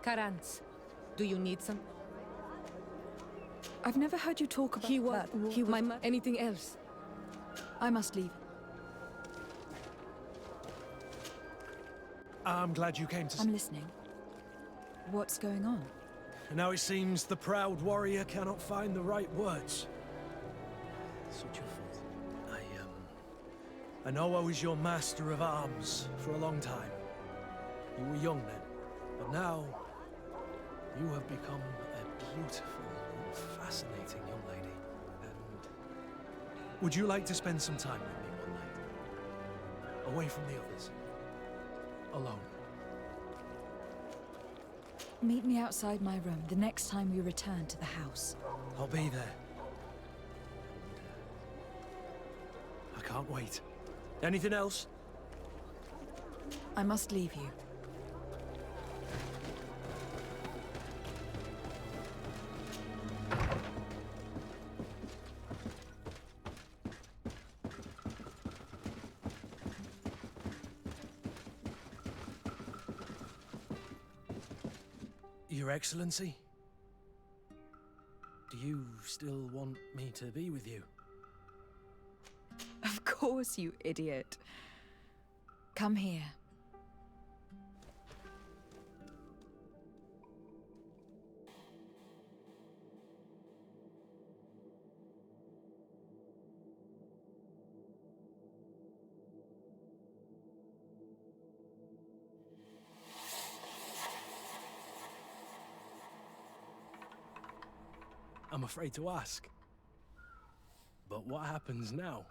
Karans. Do you need some? I've never heard you talk about that. Anything else? I must leave. I'm glad you came to... I'm listening. What's going on? Now it seems the proud warrior cannot find the right words. Such a fault. I know I was your master of arms for a long time. You were young then, but now you have become a beautiful and fascinating young lady. And would you like to spend some time with me one night? Away from the others. Alone. Meet me outside my room the next time we return to the house. I'll be there. I can't wait. Anything else? I must leave you. Your Excellency? Do you still want me to be with you? Of course, you idiot. Come here. I'm afraid to ask. But what happens now?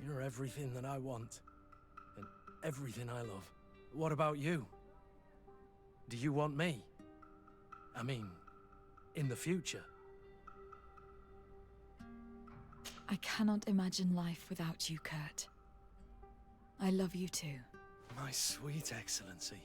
You're everything that I want, and everything I love. What about you? Do you want me? I mean, in the future? I cannot imagine life without you, Kurt. I love you too. My sweet Excellency.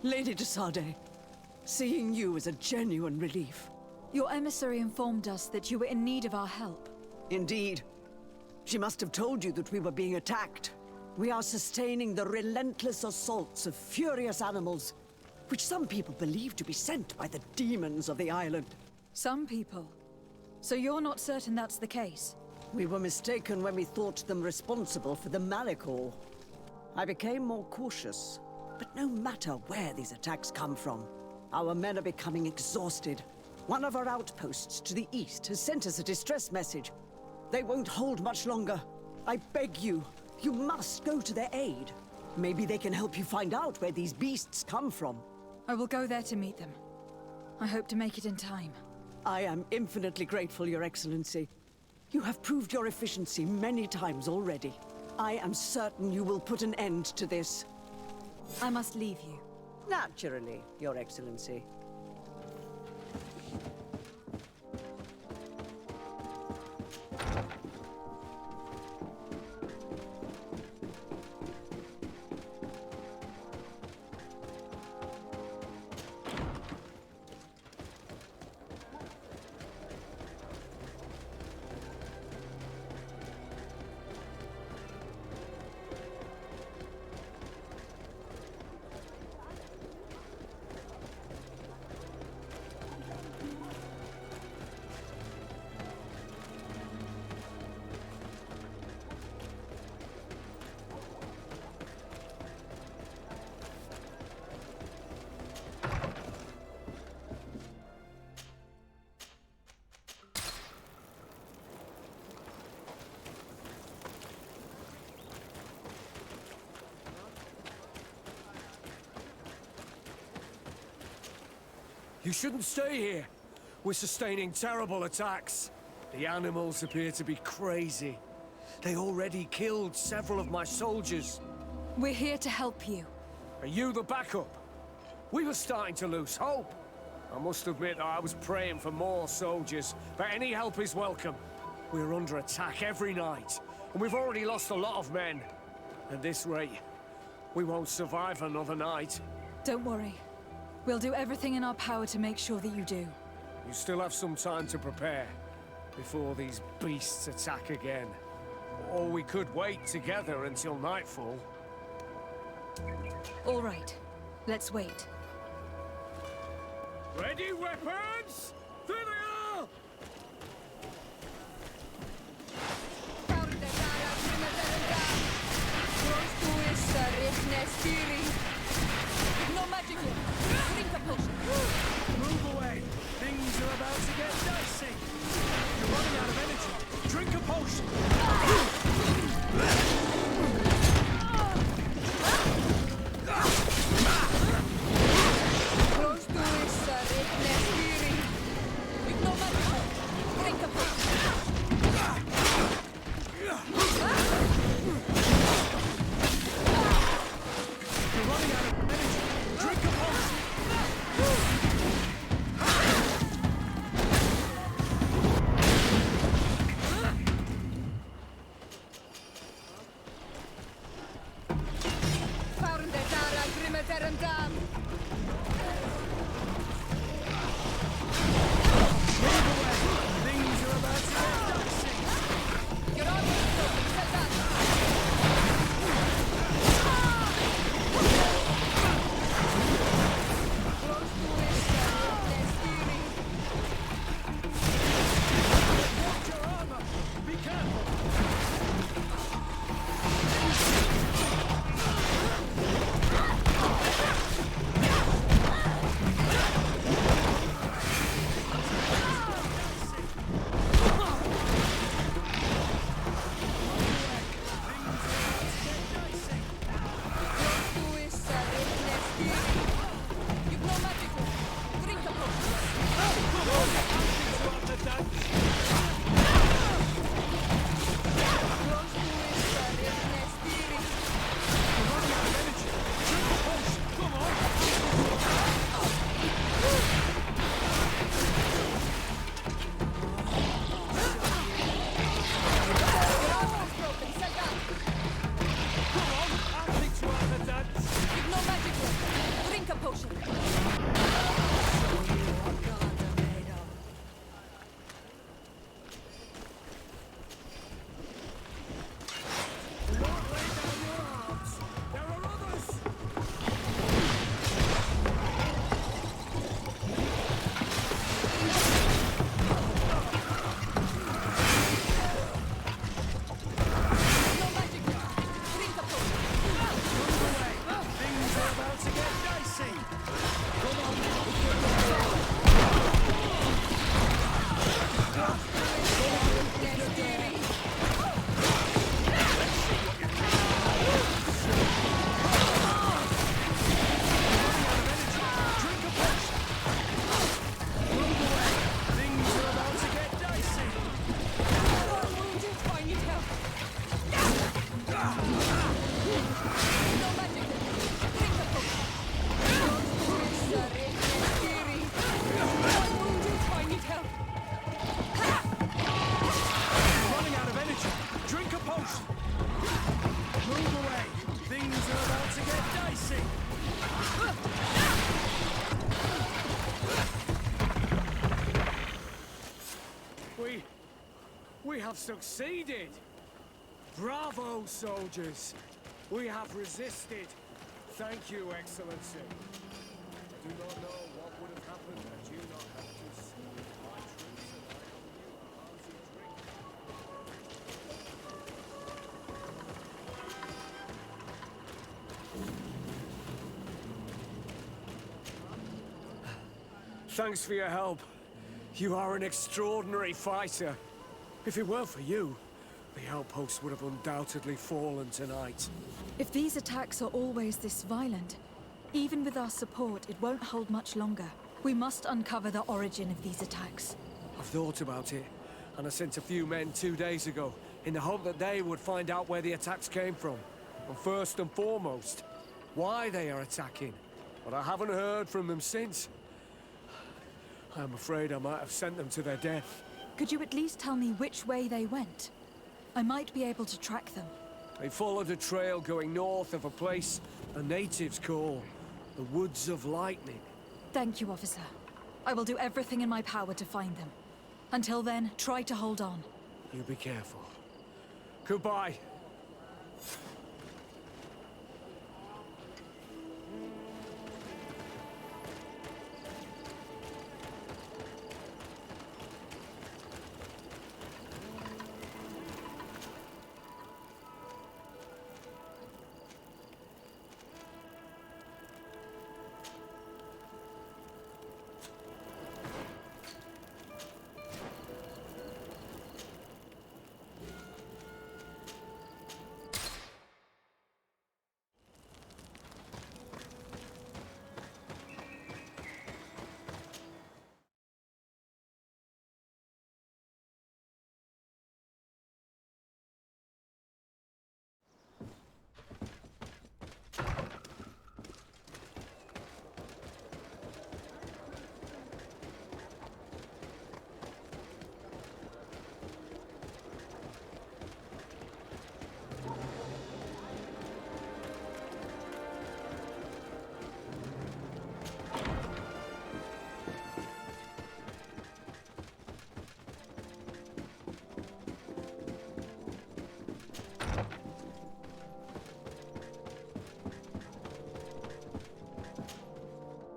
Lady de Sardet, seeing you is a genuine relief. Your emissary informed us that you were in need of our help. Indeed. She must have told you that we were being attacked. We are sustaining the relentless assaults of furious animals, which some people believe to be sent by the demons of the island. Some people. So you're not certain that's the case? We were mistaken when we thought them responsible for the Malicor. I became more cautious. But no matter where these attacks come from, our men are becoming exhausted. One of our outposts to the east has sent us a distress message. They won't hold much longer. I beg you, you must go to their aid. Maybe they can help you find out where these beasts come from. I will go there to meet them. I hope to make it in time. I am infinitely grateful, Your Excellency. You have proved your efficiency many times already. I am certain you will put an end to this. I must leave you. Naturally, Your Excellency. shouldn't stay here. We're sustaining terrible attacks. The animals appear to be crazy. They already killed several of my soldiers. We're here to help you. Are you the backup? We were starting to lose hope. I must admit that I was praying for more soldiers, but any help is welcome. We're under attack every night, and we've already lost a lot of men. At this rate, we won't survive another night. Don't worry. We'll do everything in our power to make sure that you do. You still have some time to prepare, before these beasts attack again. Or we could wait together until nightfall. All right. Let's wait. Ready, weapons? There they are! No magic here. Drink a potion. Move away! Things are about to get dicey! You're running out of energy! Drink a potion! You're running out of energy! Drink a potion! Move away! Things are about to get dicey! Watch your armor! Be careful! We have succeeded! Bravo, soldiers! We have resisted. Thank you, Excellency. I do not know what would have happened had you not helped us. My troops and I owe you a hearty drink. Thanks for your help. You are an extraordinary fighter. If it weren't for you, the outpost would have undoubtedly fallen tonight. If these attacks are always this violent, even with our support, it won't hold much longer. We must uncover the origin of these attacks. I've thought about it, and I sent a few men 2 days ago in the hope that they would find out where the attacks came from. And first and foremost, why they are attacking. But I haven't heard from them since. I'm afraid I might have sent them to their death. Could you at least tell me which way they went? I might be able to track them. They followed a trail going north of a place the natives call the Woods of Lightning. Thank you, officer. I will do everything in my power to find them. Until then, try to hold on. You be careful. Goodbye.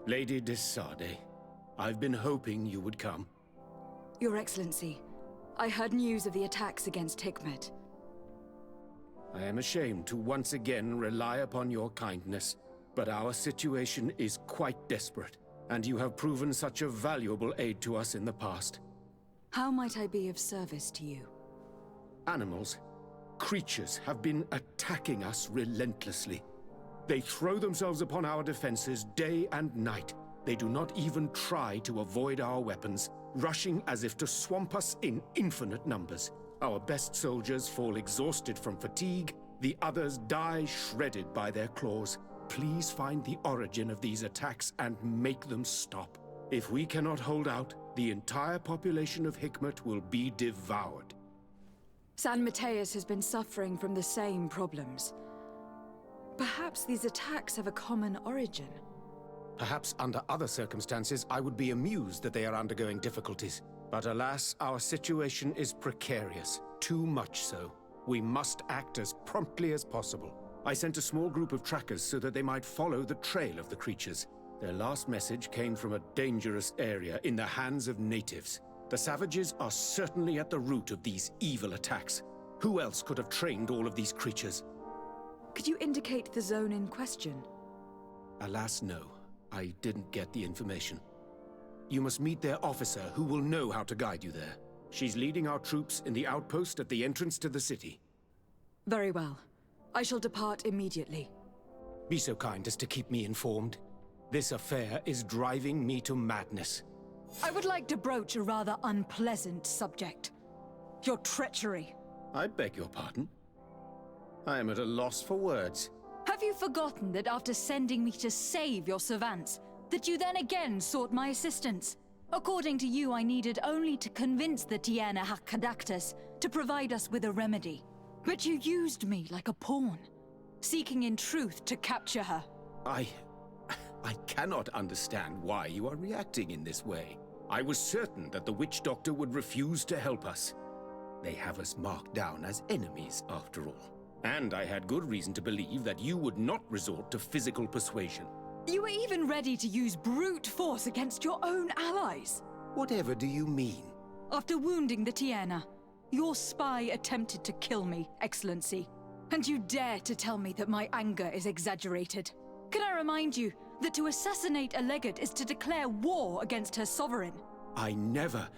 Lady de Sade, I've been hoping you would come. Your Excellency, I heard news of the attacks against Hikmet. I am ashamed to once again rely upon your kindness, but our situation is quite desperate, and you have proven such a valuable aid to us in the past. How might I be of service to you? Animals, creatures have been attacking us relentlessly. They throw themselves upon our defenses day and night. They do not even try to avoid our weapons, rushing as if to swamp us in infinite numbers. Our best soldiers fall exhausted from fatigue, the others die shredded by their claws. Please find the origin of these attacks and make them stop. If we cannot hold out, the entire population of Hikmet will be devoured. San Mateus has been suffering from the same problems. Perhaps these attacks have a common origin. Perhaps under other circumstances, I would be amused that they are undergoing difficulties. But alas, our situation is precarious. Too much so. We must act as promptly as possible. I sent a small group of trackers so that they might follow the trail of the creatures. Their last message came from a dangerous area in the hands of natives. The savages are certainly at the root of these evil attacks. Who else could have trained all of these creatures? Could you indicate the zone in question? Alas, no. I didn't get the information. You must meet their officer, who will know how to guide you there. She's leading our troops in the outpost at the entrance to the city. Very well. I shall depart immediately. Be so kind as to keep me informed. This affair is driving me to madness. I would like to broach a rather unpleasant subject. Your treachery. I beg your pardon? I am at a loss for words. Have you forgotten that after sending me to save your servants, that you then again sought my assistance? According to you, I needed only to convince the Tiana Hakkadactus to provide us with a remedy. But you used me like a pawn, seeking in truth to capture her. I cannot understand why you are reacting in this way. I was certain that the witch doctor would refuse to help us. They have us marked down as enemies, after all. And I had good reason to believe that you would not resort to physical persuasion. You were even ready to use brute force against your own allies. Whatever do you mean? After wounding the Tiana, your spy attempted to kill me, Excellency. And you dare to tell me that my anger is exaggerated. Can I remind you that to assassinate a legate is to declare war against her sovereign? I never...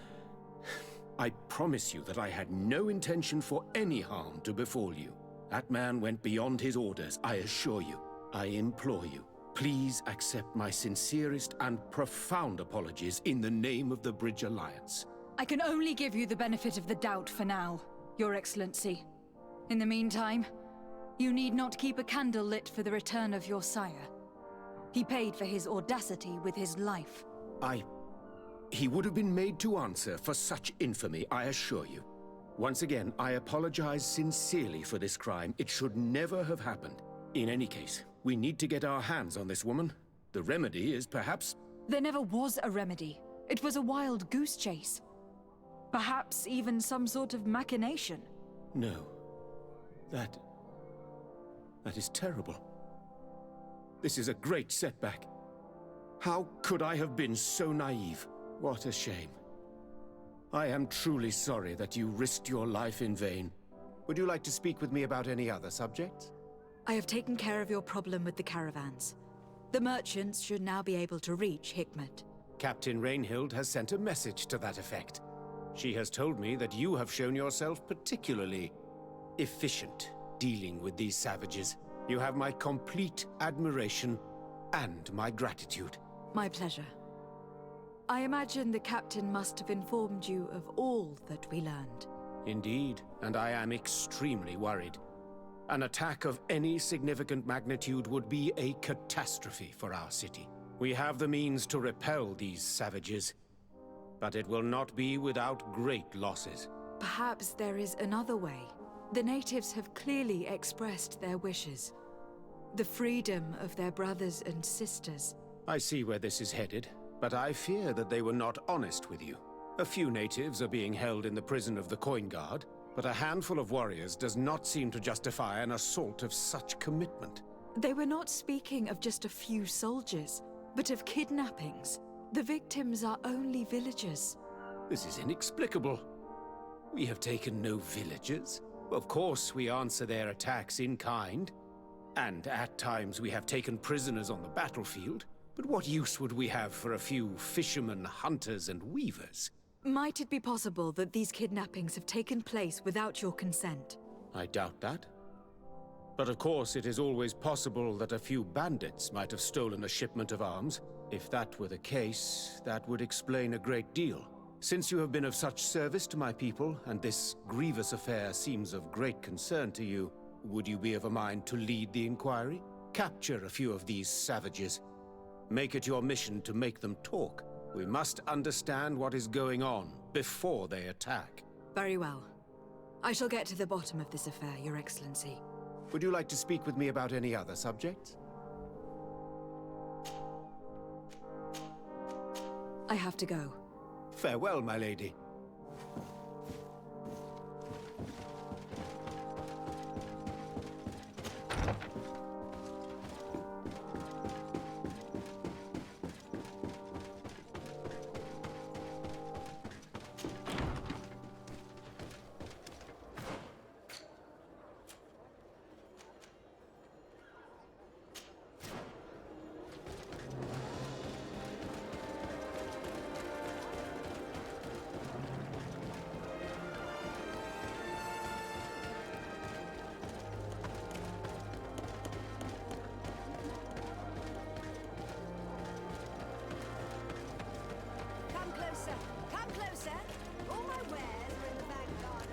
I promise you that I had no intention for any harm to befall you. That man went beyond his orders, I assure you. I implore you, Please accept my sincerest and profound apologies in the name of the Bridge Alliance. I can only give you the benefit of the doubt for now, Your Excellency. In the meantime, you need not keep a candle lit for the return of your sire. He paid for his audacity with his life. He would have been made to answer for such infamy, I assure you. Once again, I apologize sincerely for this crime. It should never have happened. In any case, we need to get our hands on this woman. The remedy is perhaps... There never was a remedy. It was a wild goose chase. Perhaps even some sort of machination. No. That is terrible. This is a great setback. How could I have been so naive? What a shame. I am truly sorry that you risked your life in vain. Would you like to speak with me about any other subjects? I have taken care of your problem with the caravans. The merchants should now be able to reach Hikmet. Captain Rainhild has sent a message to that effect. She has told me that you have shown yourself particularly efficient dealing with these savages. You have my complete admiration and my gratitude. My pleasure. I imagine the captain must have informed you of all that we learned. Indeed, and I am extremely worried. An attack of any significant magnitude would be a catastrophe for our city. We have the means to repel these savages, but it will not be without great losses. Perhaps there is another way. The natives have clearly expressed their wishes. The freedom of their brothers and sisters. I see where this is headed, but I fear that they were not honest with you. A few natives are being held in the prison of the Coin Guard, but a handful of warriors does not seem to justify an assault of such commitment. They were not speaking of just a few soldiers, but of kidnappings. The victims are only villagers. This is inexplicable. We have taken no villagers. Of course, we answer their attacks in kind, and at times we have taken prisoners on the battlefield. But what use would we have for a few fishermen, hunters, and weavers? Might it be possible that these kidnappings have taken place without your consent? I doubt that. But of course, it is always possible that a few bandits might have stolen a shipment of arms. If that were the case, that would explain a great deal. Since you have been of such service to my people, and this grievous affair seems of great concern to you, would you be of a mind to lead the inquiry? Capture a few of these savages. Make it your mission to make them talk. We must understand what is going on before they attack. Very well. I shall get to the bottom of this affair, Your Excellency. Would you like to speak with me about any other subjects? I have to go. Farewell, my lady. Come closer! Come closer! All my wares are in the vanguard.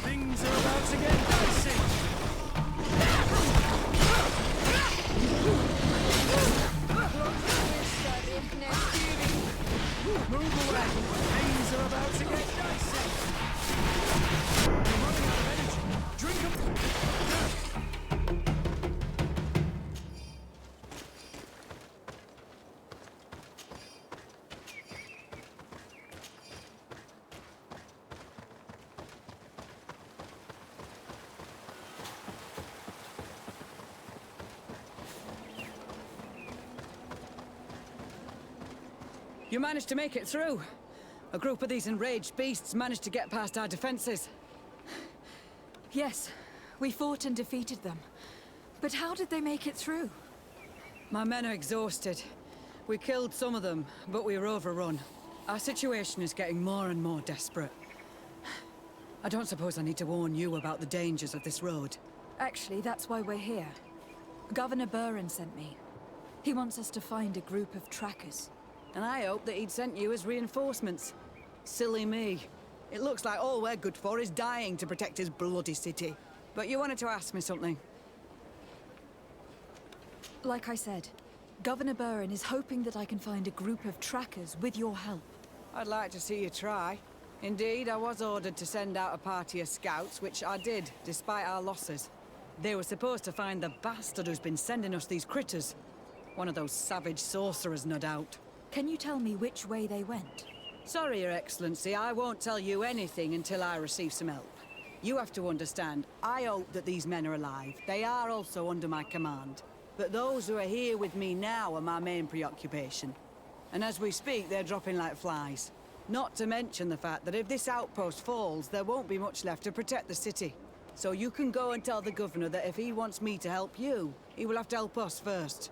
Things are about to get dicey. Move away. Things are about to get dicey. running out of energy. Drink 'em. You managed to make it through. A group of these enraged beasts managed to get past our defenses. Yes, we fought and defeated them. But how did they make it through? My men are exhausted. We killed some of them, but we were overrun. Our situation is getting more and more desperate. I don't suppose I need to warn you about the dangers of this road. Actually, that's why we're here. Governor Buren sent me. He wants us to find a group of trackers. And I hope that he'd sent you as reinforcements. Silly me. It looks like all we're good for is dying to protect his bloody city. But you wanted to ask me something. Like I said, Governor Buren is hoping that I can find a group of trackers with your help. I'd like to see you try. Indeed, I was ordered to send out a party of scouts, which I did, despite our losses. They were supposed to find the bastard who's been sending us these critters. One of those savage sorcerers, no doubt. Can you tell me which way they went? Sorry, Your Excellency, I won't tell you anything until I receive some help. You have to understand, I hope that these men are alive. They are also under my command. But those who are here with me now are my main preoccupation. And as we speak, they're dropping like flies. Not to mention the fact that if this outpost falls, there won't be much left to protect the city. So you can go and tell the governor that if he wants me to help you, he will have to help us first.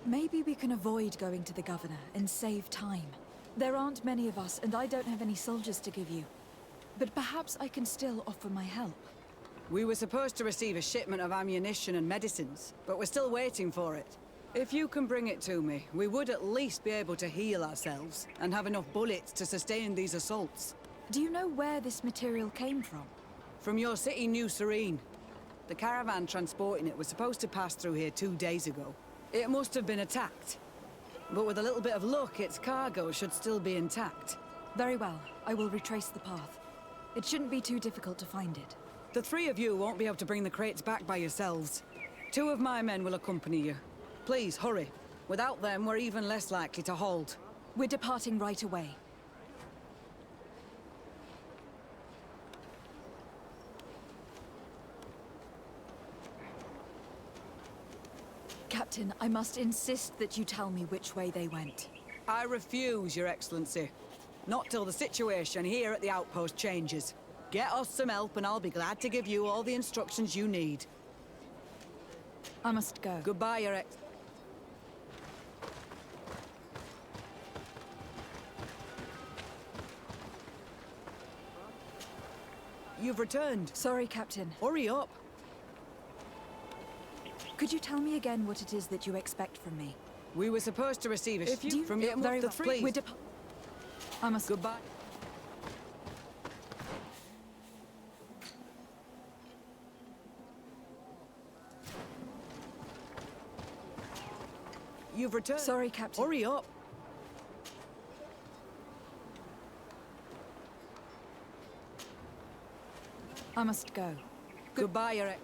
Maybe we can avoid going to the governor and save time. There aren't many of us, and I don't have any soldiers to give you. But perhaps I can still offer my help. We were supposed to receive a shipment of ammunition and medicines, but we're still waiting for it. If you can bring it to me, we would at least be able to heal ourselves and have enough bullets to sustain these assaults. Do you know where this material came from? From your city, New Serene. The caravan transporting it was supposed to pass through here 2 days ago. It must have been attacked. But with a little bit of luck, its cargo should still be intact. Very well. I will retrace the path. It shouldn't be too difficult to find it. The three of you won't be able to bring the crates back by yourselves. 2 of my men will accompany you. Please, hurry. Without them, we're even less likely to hold. We're departing right away. Captain, I must insist that you tell me which way they went. I refuse, Your Excellency. Not till the situation here at the outpost changes. Get us some help and I'll be glad to give you all the instructions you need. I must go. Goodbye, Your Ex... You've returned. Sorry, Captain. Hurry up. Could you tell me again what it is that you expect from me? We were supposed to receive a shipment from you. Very The well. three. We're I must... Goodbye. You've returned. Sorry, Captain. Hurry up. I must go. Goodbye, Your Ex...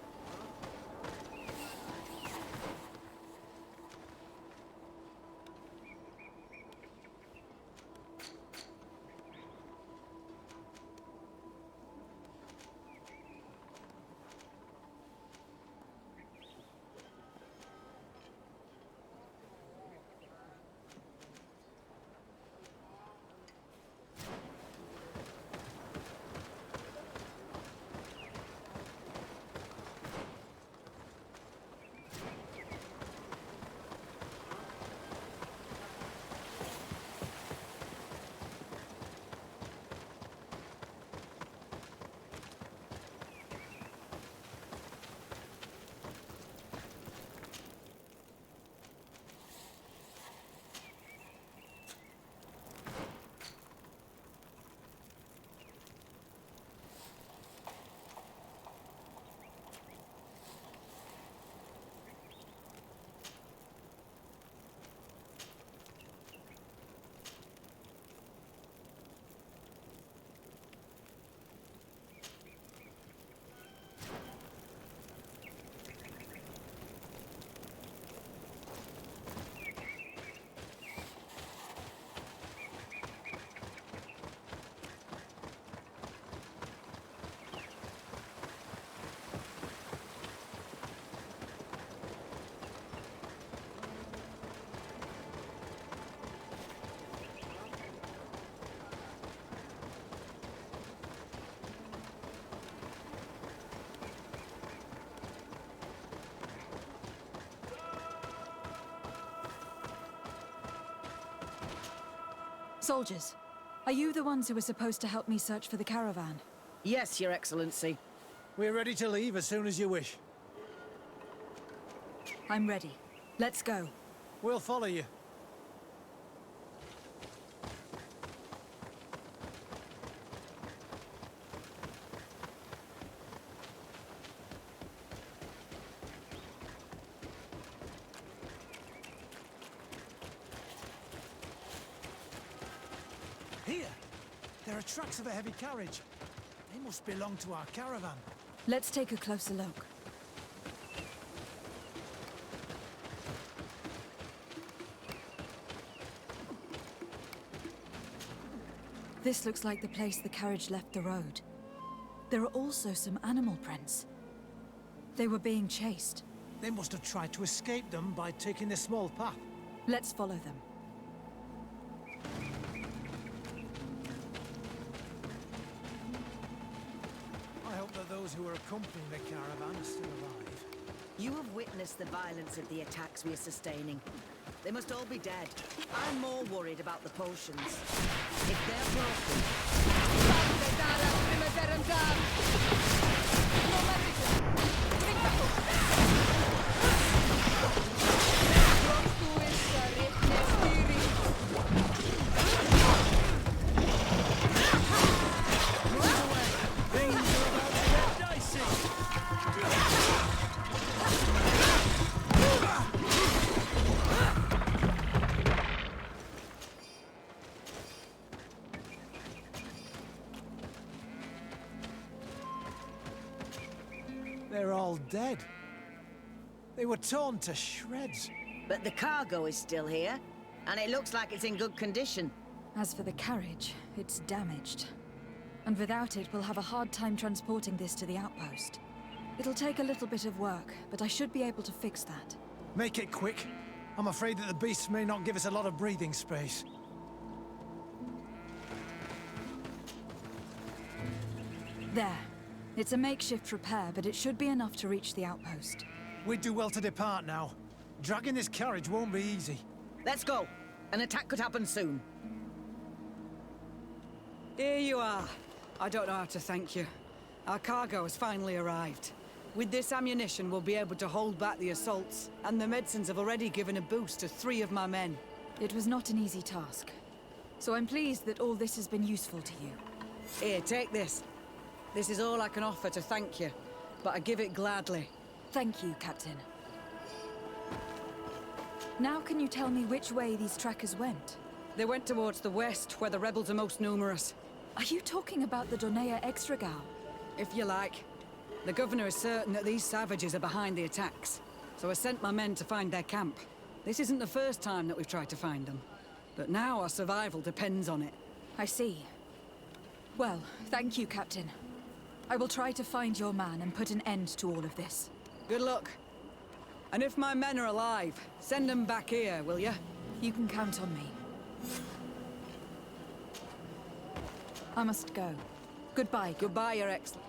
Soldiers, are you the ones who were supposed to help me search for the caravan? Yes, Your Excellency. We're ready to leave as soon as you wish. I'm ready. Let's go. We'll follow you. Here! There are tracks of a heavy carriage. They must belong to our caravan. Let's take a closer look. This looks like the place the carriage left the road. There are also some animal prints. They were being chased. They must have tried to escape them by taking this small path. Let's follow them. I hope that those who were accompanying the caravan are still alive. You have witnessed the violence of the attacks we are sustaining. They must all be dead. I'm more worried about the potions. If they're broken... They're all dead. They were torn to shreds. But the cargo is still here, and it looks like it's in good condition. As for the carriage, it's damaged. And without it, we'll have a hard time transporting this to the outpost. It'll take a little bit of work, but I should be able to fix that. Make it quick. I'm afraid that the beasts may not give us a lot of breathing space. There. It's a makeshift repair, but it should be enough to reach the outpost. We'd do well to depart now. Dragging this carriage won't be easy. Let's go. An attack could happen soon. Here you are. I don't know how to thank you. Our cargo has finally arrived. With this ammunition, we'll be able to hold back the assaults, and the medicines have already given a boost to 3 of my men. It was not an easy task. So I'm pleased that all this has been useful to you. Here, take this. This is all I can offer to thank you, but I give it gladly. Thank you, Captain. Now can you tell me which way these trackers went? They went towards the west, where the rebels are most numerous. Are you talking about the Donea Extragal? If you like. The governor is certain that these savages are behind the attacks, so I sent my men to find their camp. This isn't the first time that we've tried to find them, but now our survival depends on it. I see. Well, thank you, Captain. I will try to find your man and put an end to all of this. Good luck. And if my men are alive, send them back here, will you? You can count on me. I must go. Goodbye. Goodbye, Your Excellency.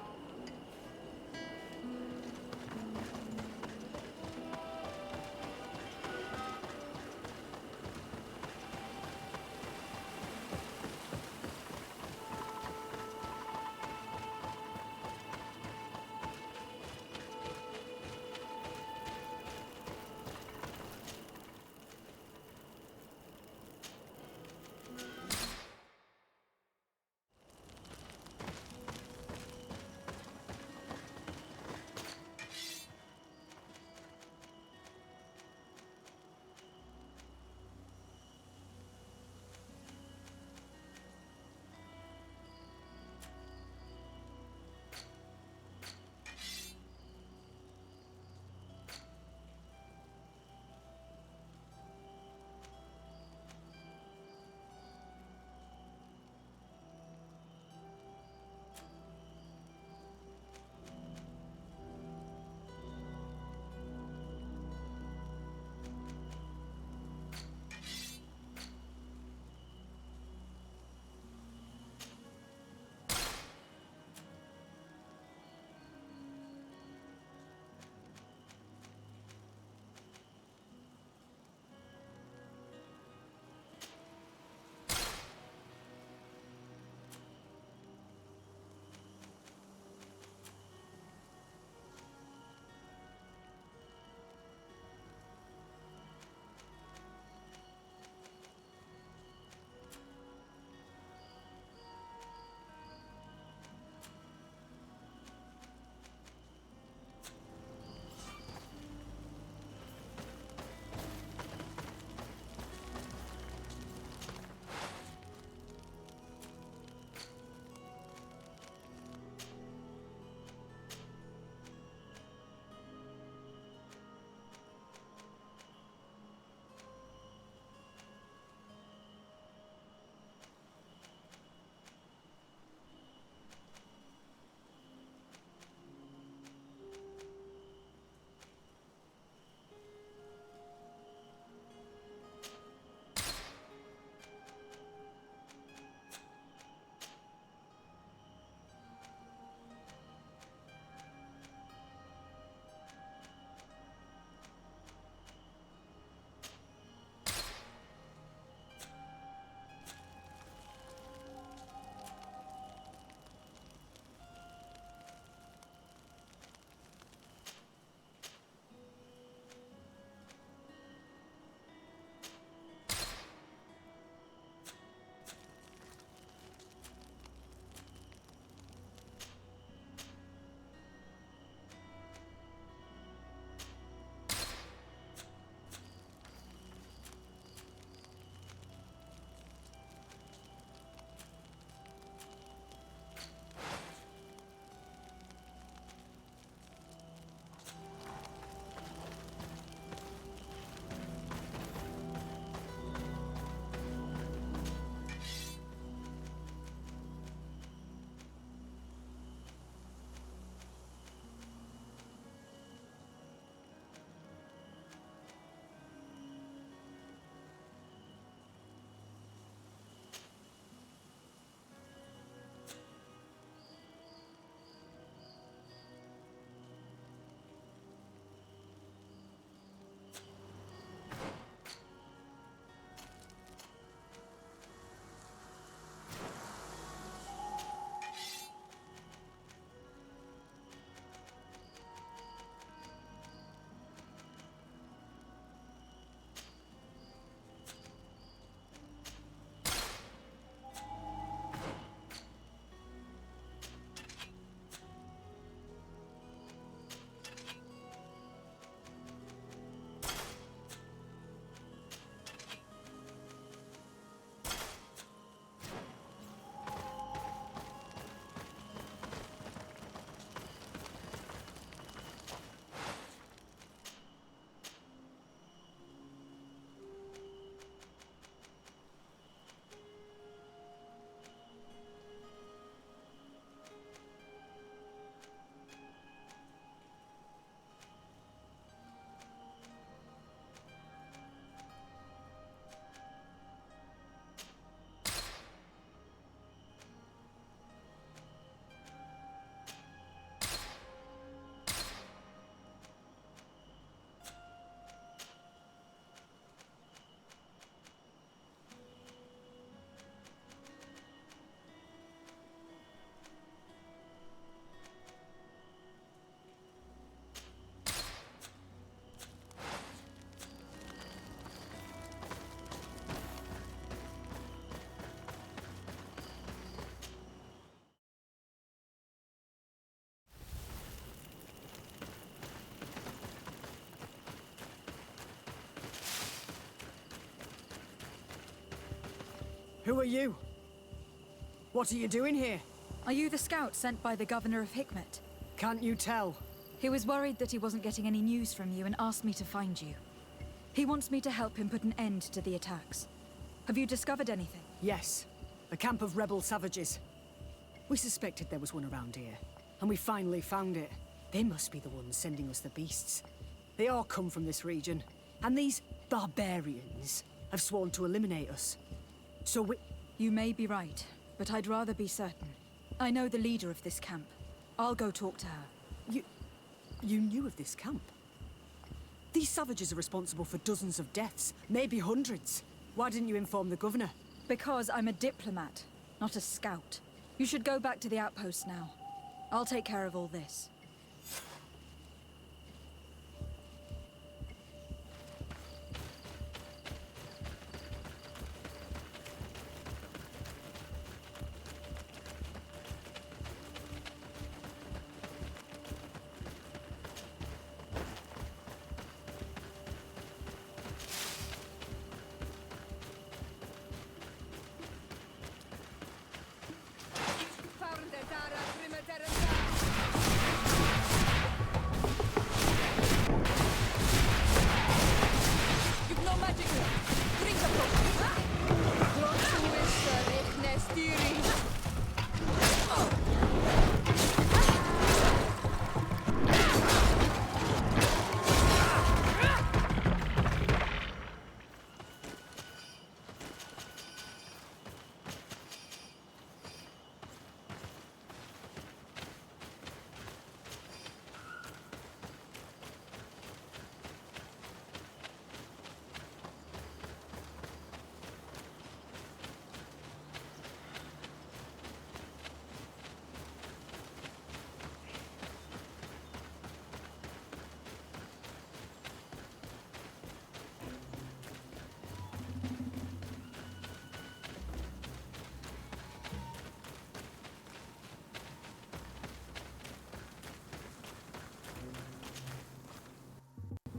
Who are you? What are you doing here? Are you the scout sent by the governor of Hikmet? Can't you tell? He was worried that he wasn't getting any news from you and asked me to find you. He wants me to help him put an end to the attacks. Have you discovered anything? Yes. A camp of rebel savages. We suspected there was one around here, and we finally found it. They must be the ones sending us the beasts. They all come from this region, and these barbarians have sworn to eliminate us. So we... You may be right, but I'd rather be certain. I know the leader of this camp. I'll go talk to her. You knew of this camp? These savages are responsible for dozens of deaths, maybe hundreds. Why didn't you inform the governor? Because I'm a diplomat, not a scout. You should go back to the outpost now. I'll take care of all this.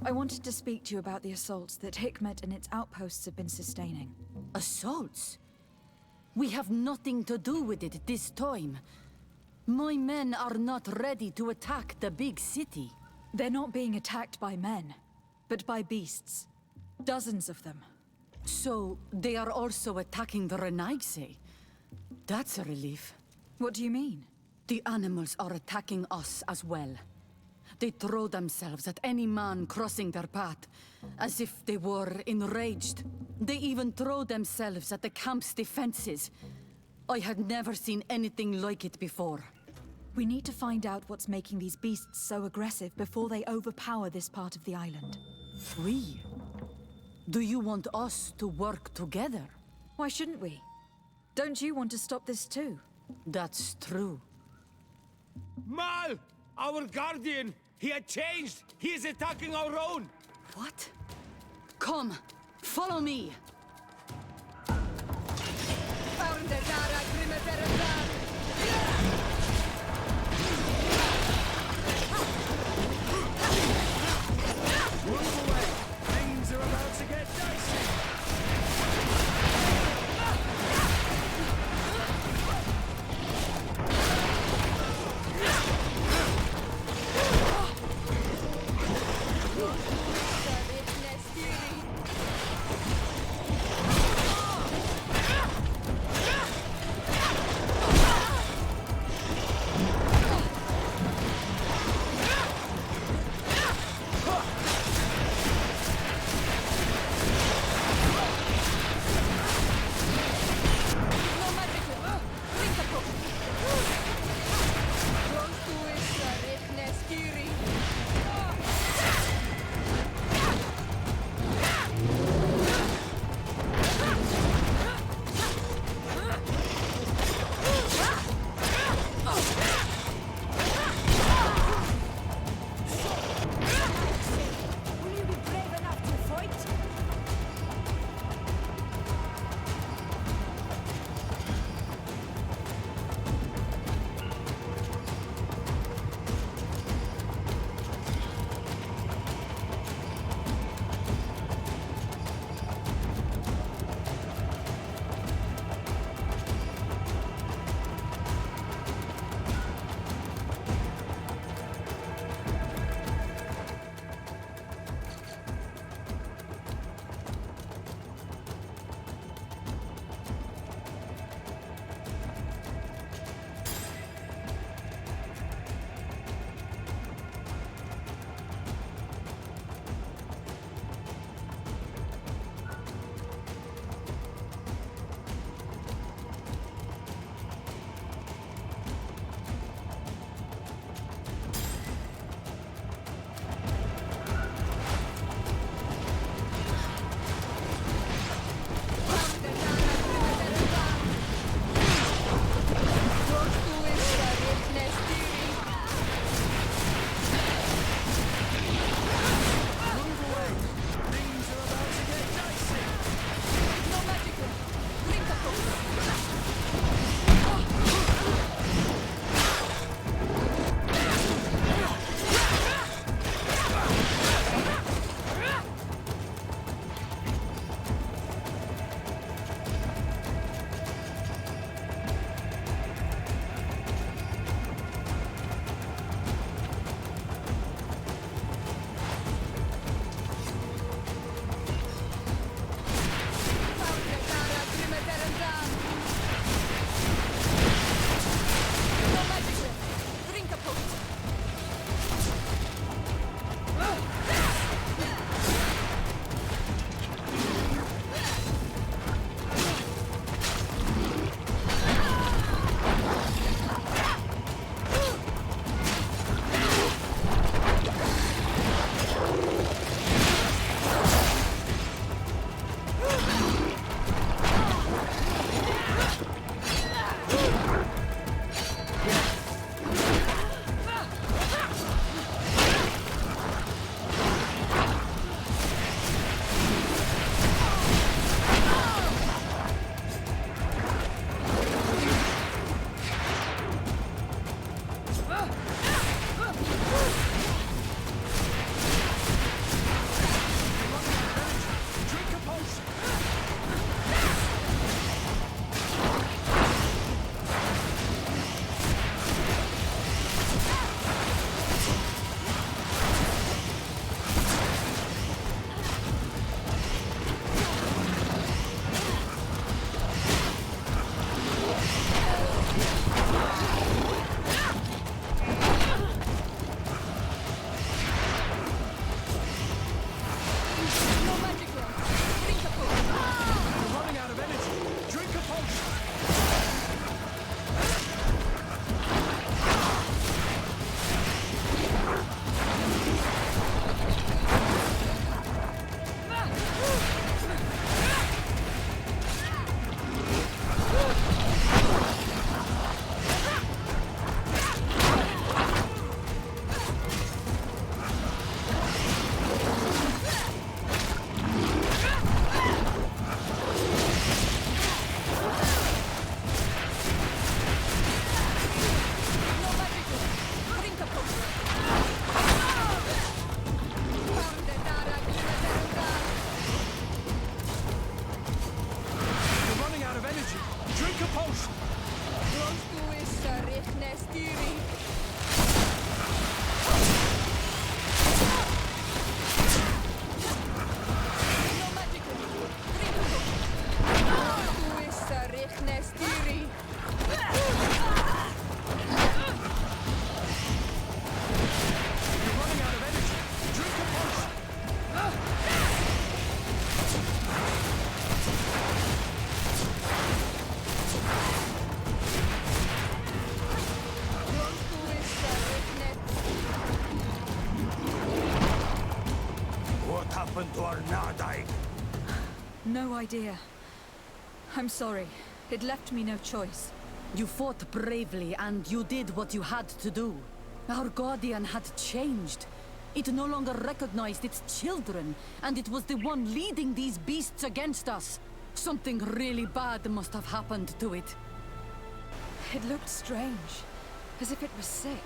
I wanted to speak to you about the assaults that Hikmet and its outposts have been sustaining. Assaults? We have nothing to do with it this time. My men are not ready to attack the big city. They're not being attacked by men, but by beasts. Dozens of them. So, they are also attacking the Renaigse? That's a relief. What do you mean? The animals are attacking us as well. They throw themselves at any man crossing their path, as if they were enraged. They even throw themselves at the camp's defenses. I had never seen anything like it before. We need to find out what's making these beasts so aggressive before they overpower this part of the island. We? Do you want us to work together? Why shouldn't we? Don't you want to stop this too? That's true. Mal! Our guardian! He had changed! He is attacking our own! What? Come, follow me! Move away! Things are about to get dicey! No idea. I'm sorry. It left me no choice. You fought bravely, and you did what you had to do. Our Guardian had changed. It no longer recognized its children, and it was the one leading these beasts against us. Something really bad must have happened to it. It looked strange. As if it was sick.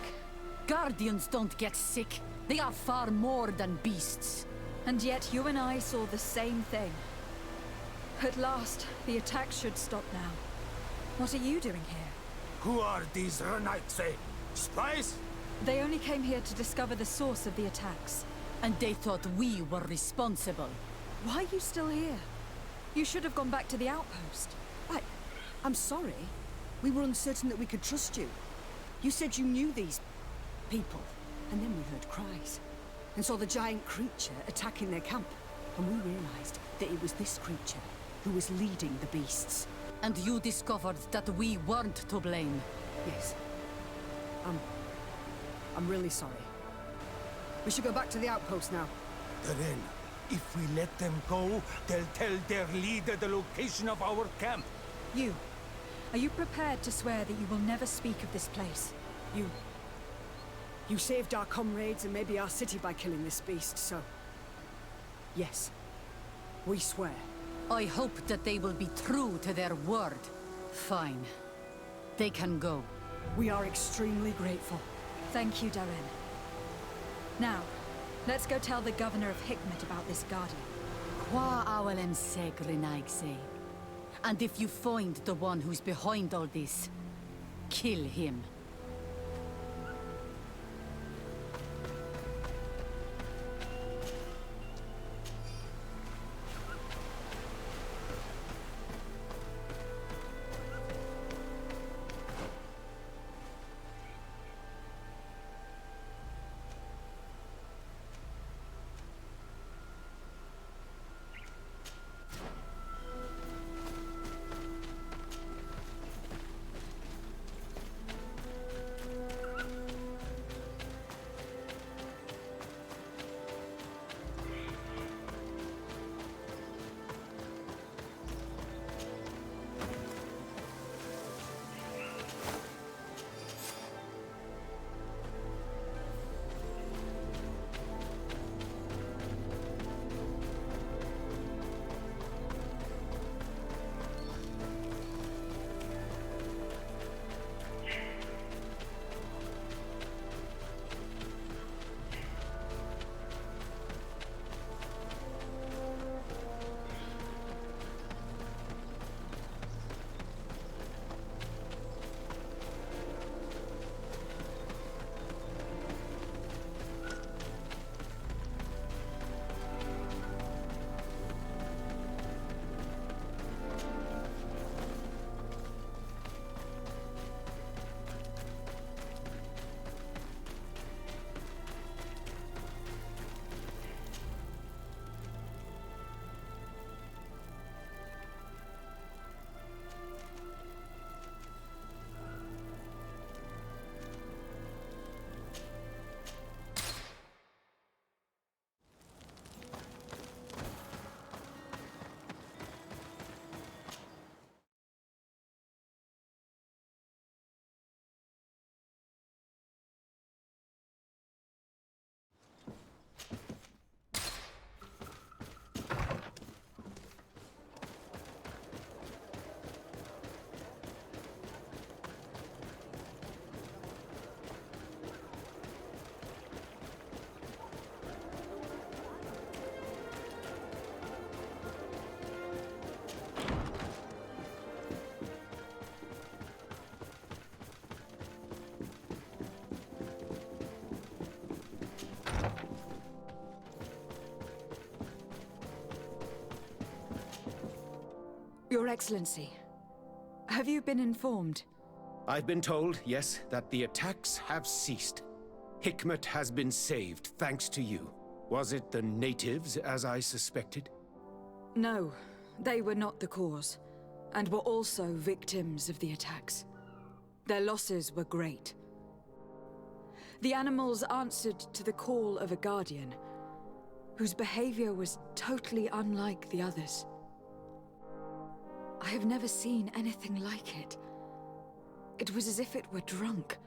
Guardians don't get sick. They are far more than beasts. And yet you and I saw the same thing. At last, the attack should stop now. What are you doing here? Who are these Renaitse? Spies? They only came here to discover the source of the attacks. And they thought we were responsible. Why are you still here? You should have gone back to the outpost. I'm sorry. We were uncertain that we could trust you. You said you knew these people, and then we heard cries, and saw the giant creature attacking their camp. And we realized that it was this creature who was leading the beasts. And you discovered that we weren't to blame. Yes. I'm really sorry. We should go back to the outpost now. Then, if we let them go, they'll tell their leader the location of our camp. Are you prepared to swear that you will never speak of this place? You saved our comrades and maybe our city by killing this beast, so... Yes. We swear. I hope that they will be true to their word. Fine. They can go. We are extremely grateful. Thank you, Darren. Now, let's go tell the governor of Hikmet about this Guardian. Qua awalen segrenaigse. And if you find the one who's behind all this, kill him. Your Excellency, have you been informed? I've been told, yes, that the attacks have ceased. Hikmet has been saved, thanks to you. Was it the natives, as I suspected? No, they were not the cause, and were also victims of the attacks. Their losses were great. The animals answered to the call of a guardian, whose behavior was totally unlike the others. I have never seen anything like it. It was as if it were drunk,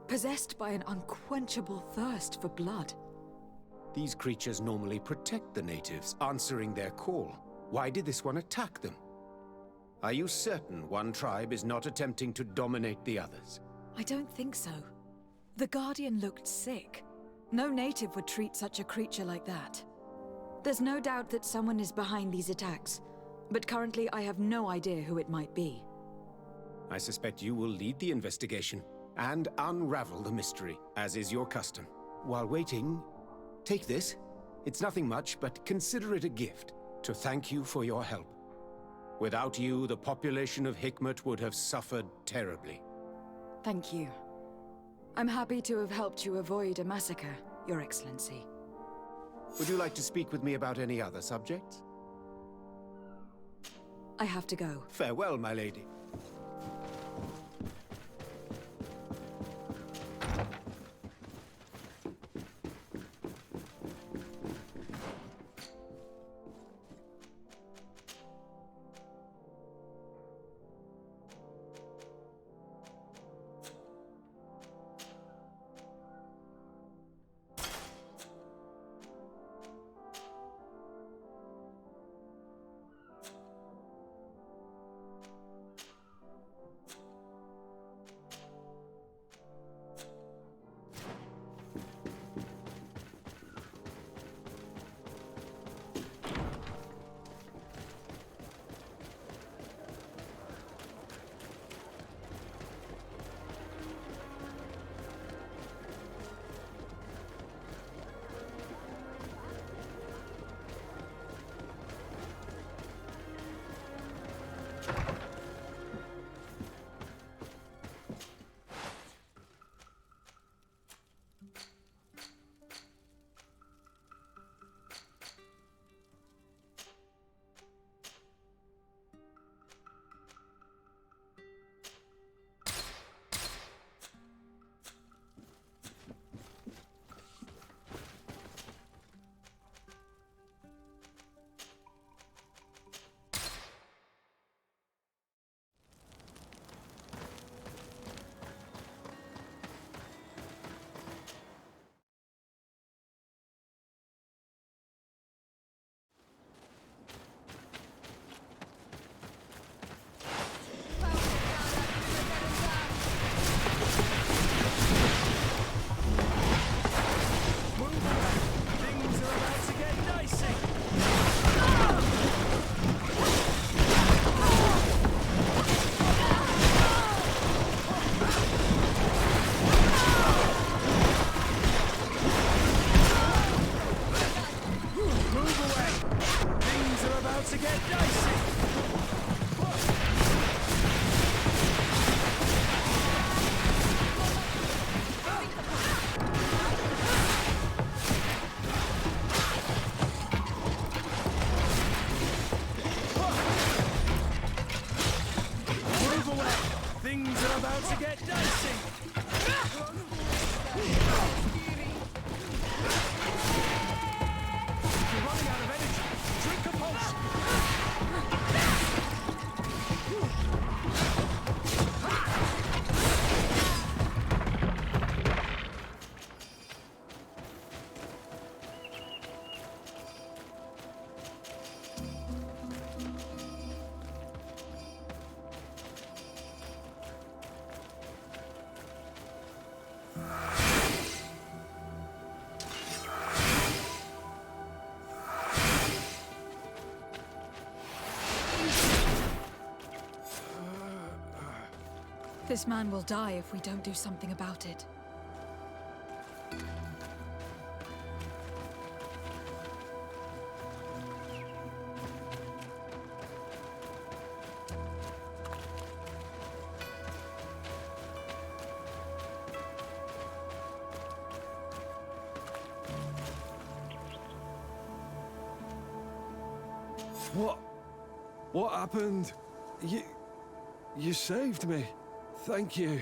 possessed by an unquenchable thirst for blood. These creatures normally protect the natives, answering their call. Why did this one attack them? Are you certain one tribe is not attempting to dominate the others? I don't think so. The Guardian looked sick. No native would treat such a creature like that. There's no doubt that someone is behind these attacks, but currently I have no idea who it might be. I suspect you will lead the investigation and unravel the mystery, as is your custom. While waiting, take this. It's nothing much, but consider it a gift to thank you for your help. Without you, the population of Hikmet would have suffered terribly. Thank you. I'm happy to have helped you avoid a massacre, Your Excellency. Would you like to speak with me about any other subjects? I have to go. Farewell, my lady. This man will die if we don't do something about it. What happened? You saved me. Thank you.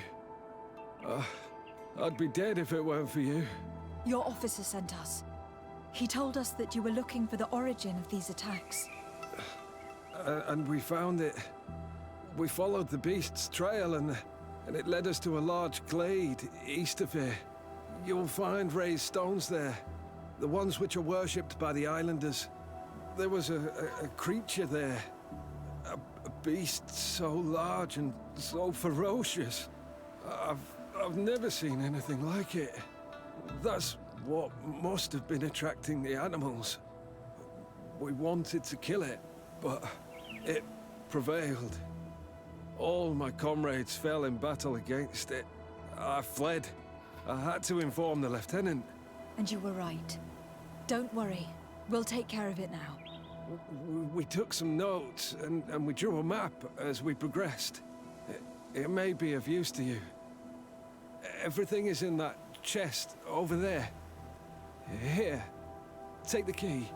I'd be dead if it weren't for you. Your officer sent us. He told us that you were looking for the origin of these attacks. and we found it. We followed the beast's trail, and it led us to a large glade east of here. You'll find raised stones there, the ones which are worshipped by the islanders. There was a creature there, a beast so large and so ferocious. I've never seen anything like it. That's what must have been attracting the animals. We wanted to kill it, but it prevailed. All my comrades fell in battle against it. I fled. I had to inform the lieutenant. And you were right. Don't worry. We'll take care of it now. We took some notes, and we drew a map as we progressed. It may be of use to you. Everything is in that chest over there. Here, take the key.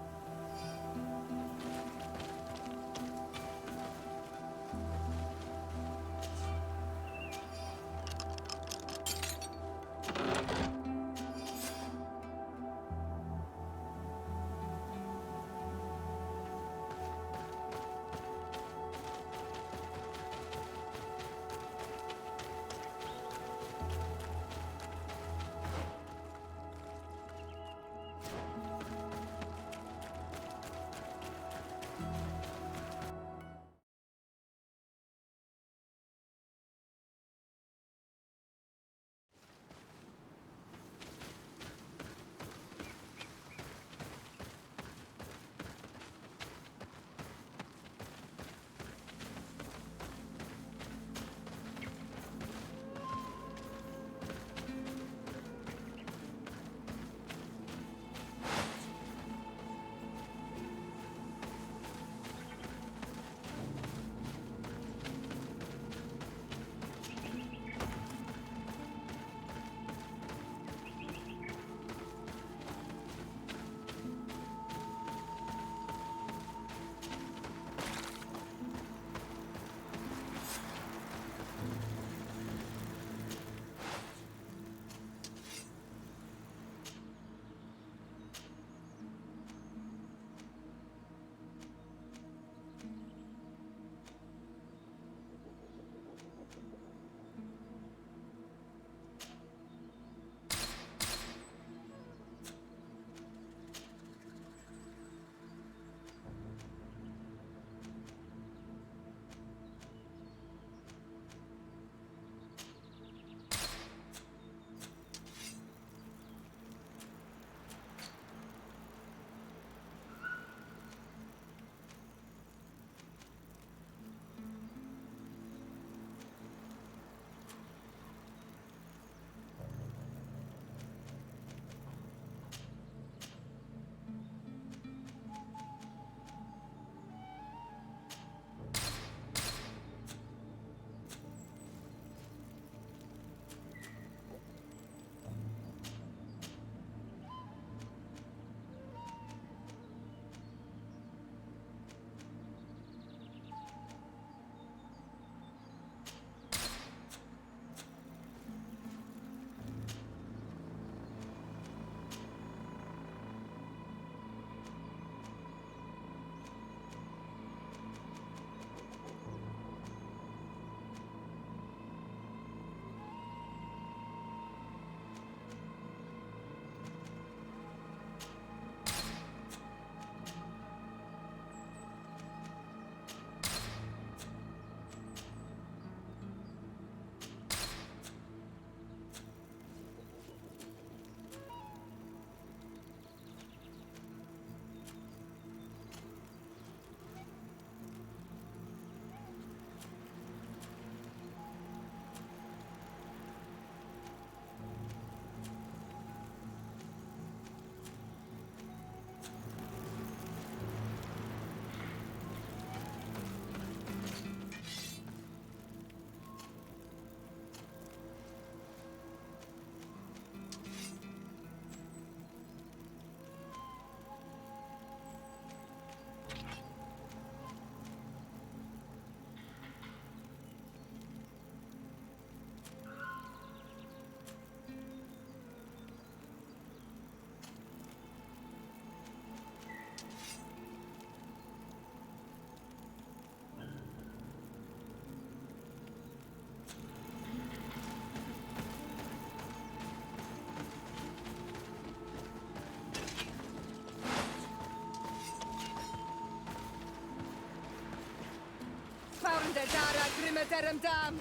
found the Dara Grimmeterum Dam!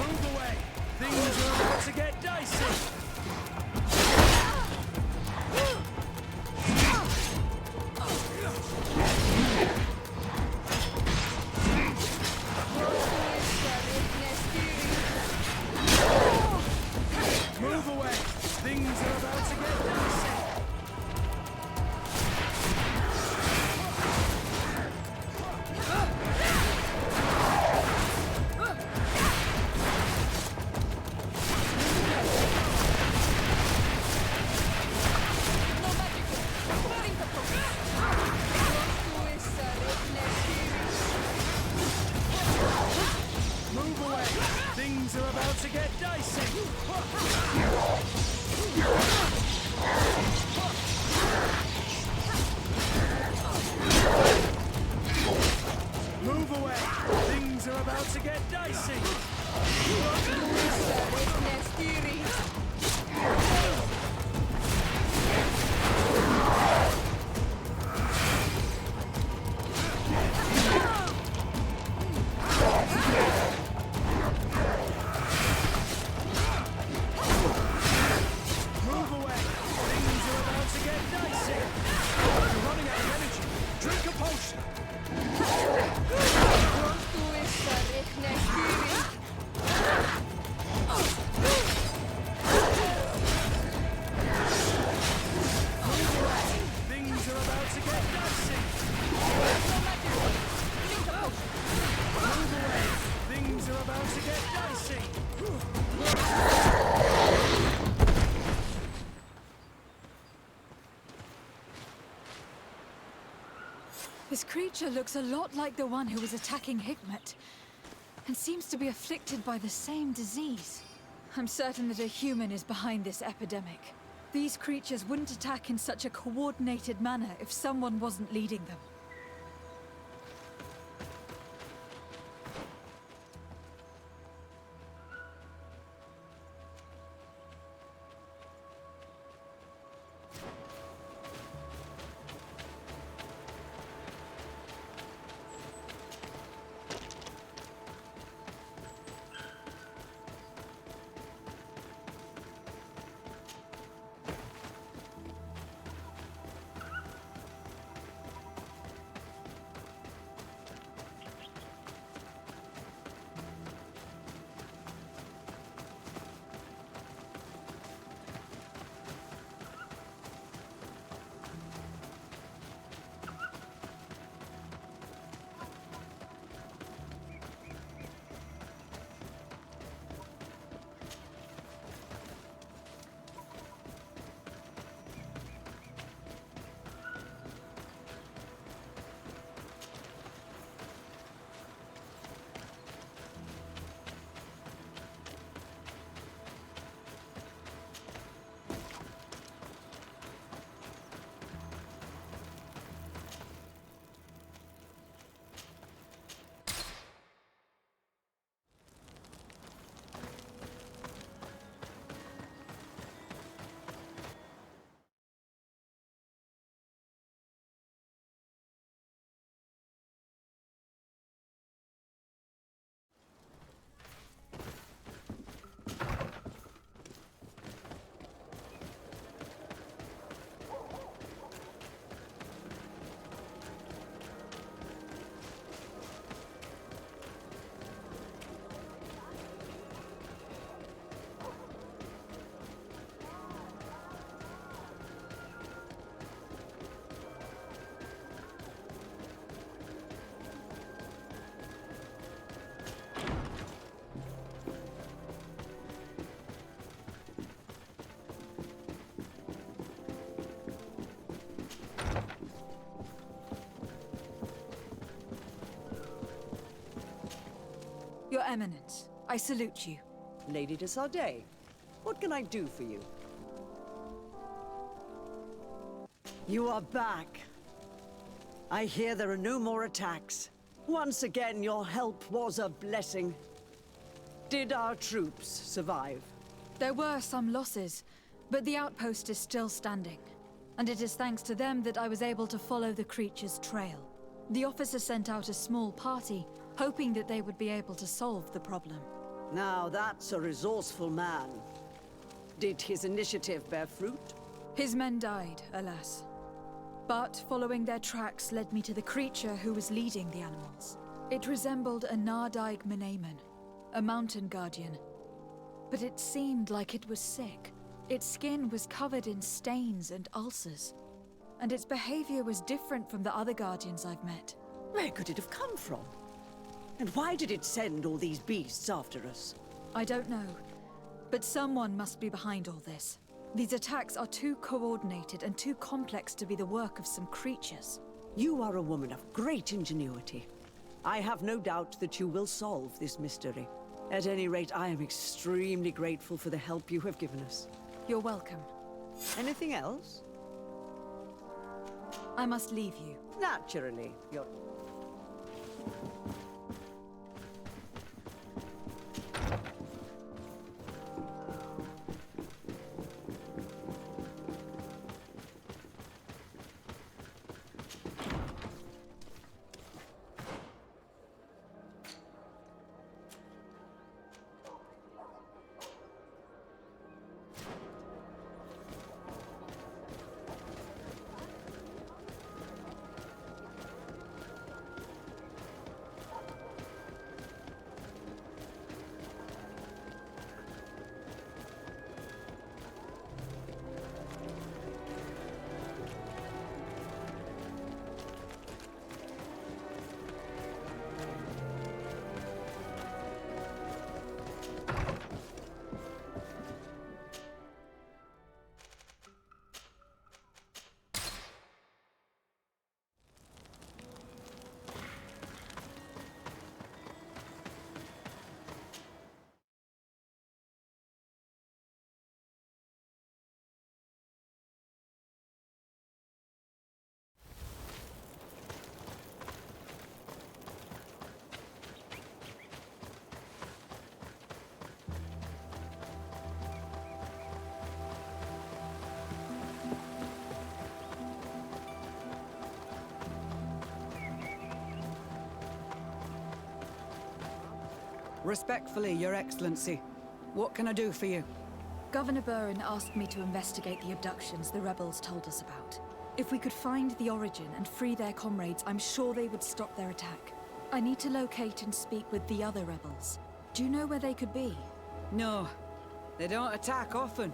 Move away! Things are about to get dicey! Move away! Things are about to get dicey! Move away! Things are about to get dicey! Move away! Things are about to get dicey! Move away! Things are about to get dicey! You're running out of energy! Drink a potion! Things are about to get dicey! Move away! Things are about to get dicey! This creature looks a lot like the one who was attacking Hikmet, and seems to be afflicted by the same disease. I'm certain that a human is behind this epidemic. These creatures wouldn't attack in such a coordinated manner if someone wasn't leading them. Your Eminence, I salute you. Lady de Sardet, what can I do for you? You are back. I hear there are no more attacks. Once again, your help was a blessing. Did our troops survive? There were some losses, but the outpost is still standing. And it is thanks to them that I was able to follow the creature's trail. The officer sent out a small party, hoping that they would be able to solve the problem. Now that's a resourceful man. Did his initiative bear fruit? His men died, alas. But following their tracks led me to the creature who was leading the animals. It resembled a Nardaig Menaemon, a mountain guardian. But it seemed like it was sick. Its skin was covered in stains and ulcers. And its behavior was different from the other guardians I've met. Where could it have come from? And why did it send all these beasts after us? I don't know. But someone must be behind all this. These attacks are too coordinated and too complex to be the work of some creatures. You are a woman of great ingenuity. I have no doubt that you will solve this mystery. At any rate, I am extremely grateful for the help you have given us. You're welcome. Anything else? I must leave you. Naturally, you're... Respectfully, Your Excellency. What can I do for you? Governor Burin asked me to investigate the abductions the rebels told us about. If we could find the origin and free their comrades, I'm sure they would stop their attack. I need to locate and speak with the other rebels. Do you know where they could be? No. They don't attack often.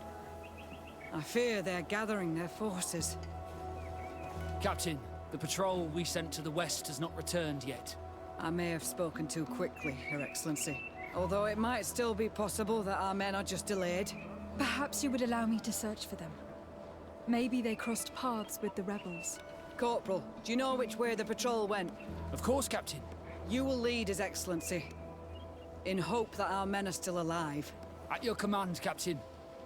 I fear they're gathering their forces. Captain, the patrol we sent to the west has not returned yet. I may have spoken too quickly, Your Excellency. Although it might still be possible that our men are just delayed. Perhaps you would allow me to search for them. Maybe they crossed paths with the rebels. Corporal, do you know which way the patrol went? Of course, Captain. You will lead, His Excellency. In hope that our men are still alive. At your command, Captain.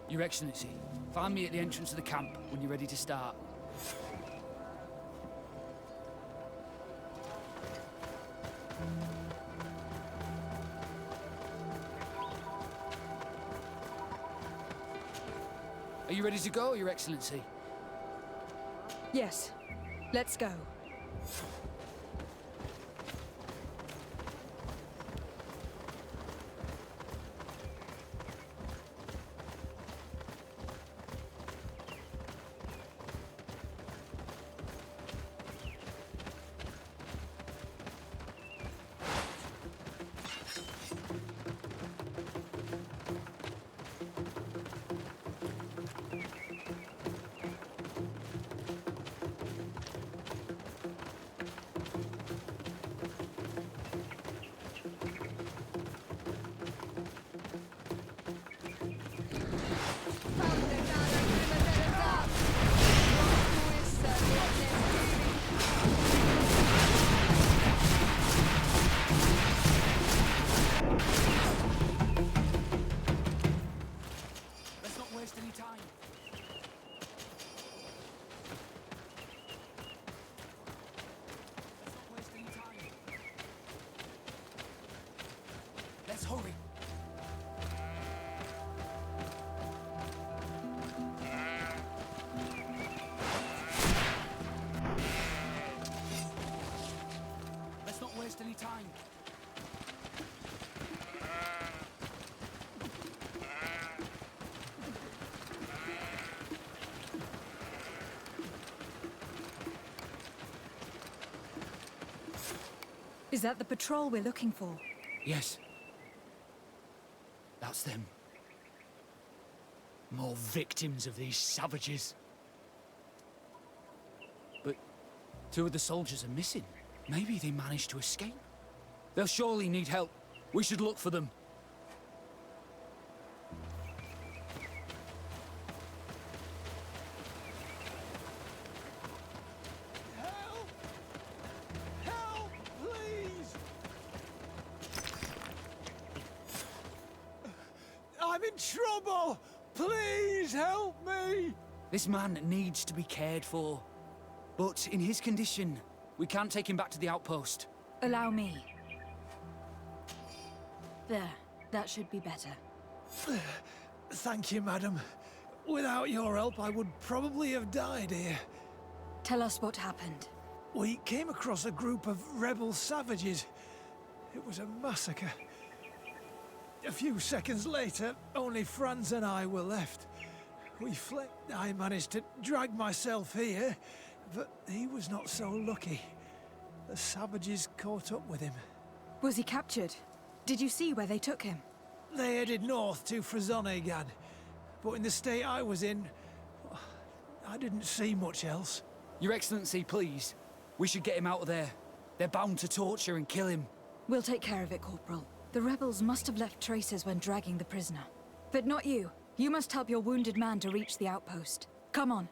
Your Excellency, find me at the entrance of the camp when you're ready to start. Are you ready to go, Your Excellency? Yes. Let's go. hurry. Let's not waste any time. Is that the patrol we're looking for? Yes. That's them. More victims of these savages. But 2 of the soldiers are missing. Maybe they managed to escape. They'll surely need help. We should look for them. Help! Help, please! I'm in trouble! Please help me! This man needs to be cared for. But in his condition, we can't take him back to the outpost. Allow me. There, that should be better. Thank you, madam. Without your help, I would probably have died here. Tell us what happened. We came across a group of rebel savages. It was a massacre. A few seconds later, only Franz and I were left. We fled. I managed to drag myself here, but he was not so lucky. The savages caught up with him. Was he captured? Did you see where they took him? They headed north to Frazonegan, but in the state I was in, I didn't see much else. Your Excellency, please. We should get him out of there. They're bound to torture and kill him. We'll take care of it, Corporal. The rebels must have left traces when dragging the prisoner. But not you. You must help your wounded man to reach the outpost. Come on.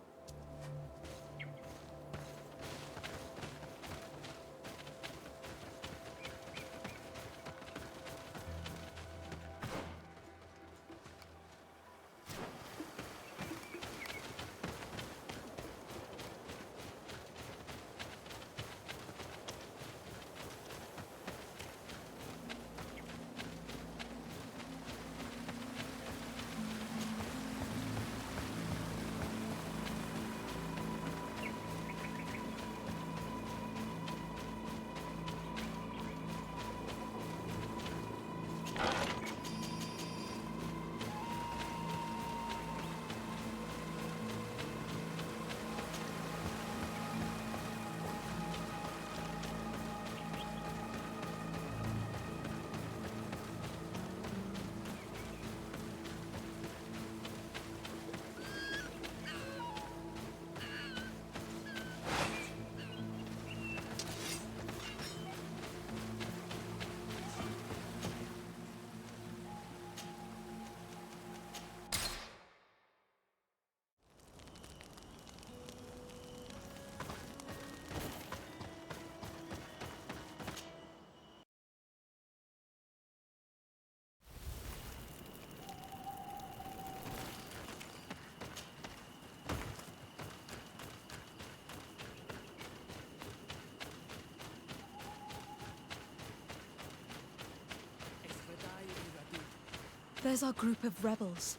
There's our group of rebels.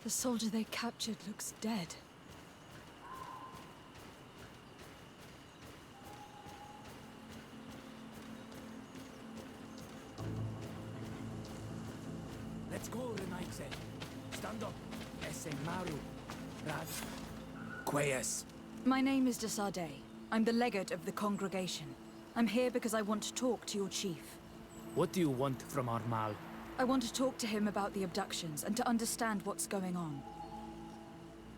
The soldier they captured looks dead. Let's go, Renaise. Stand up. Ese Maru. Rad. Quayas. My name is de Sardet. I'm the legate of the congregation. I'm here because I want to talk to your chief. What do you want from our Mal? I want to talk to him about the abductions and to understand what's going on.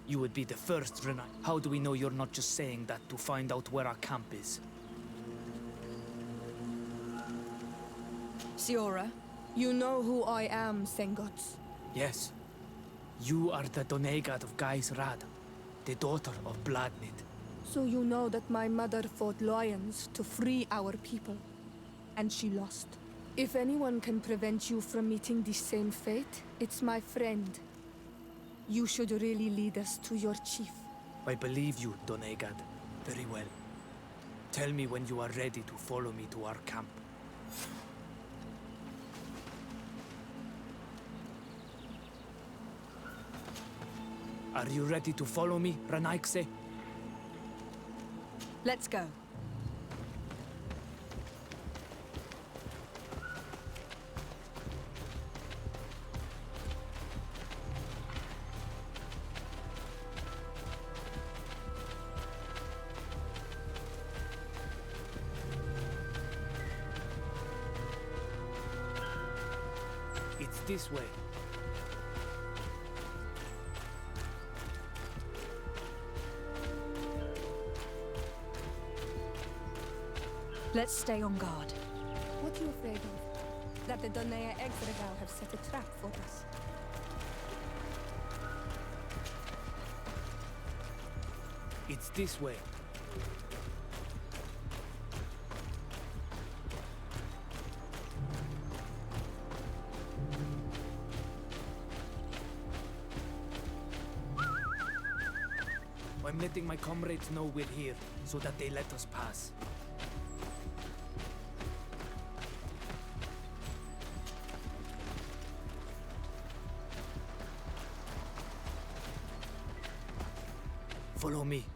You would be the first, Renai. How do we know you're not just saying that to find out where our camp is? Siora, you know who I am, Sengots. Yes. You are the Donegad of Gai's Rad, the daughter of Bladnid. So you know that my mother fought lions to free our people, and she lost. If anyone can prevent you from meeting the same fate, it's my friend. You should really lead us to your chief. I believe you, Donegad. Very well. Tell me when you are ready to follow me to our camp. Are you ready to follow me, Ranaikse? Let's go. It's this way. Let's stay on guard. What are you afraid of? That the Donea Exregal have set a trap for us? It's this way. I'm letting my comrades know we're here, so that they let us pass. Follow me.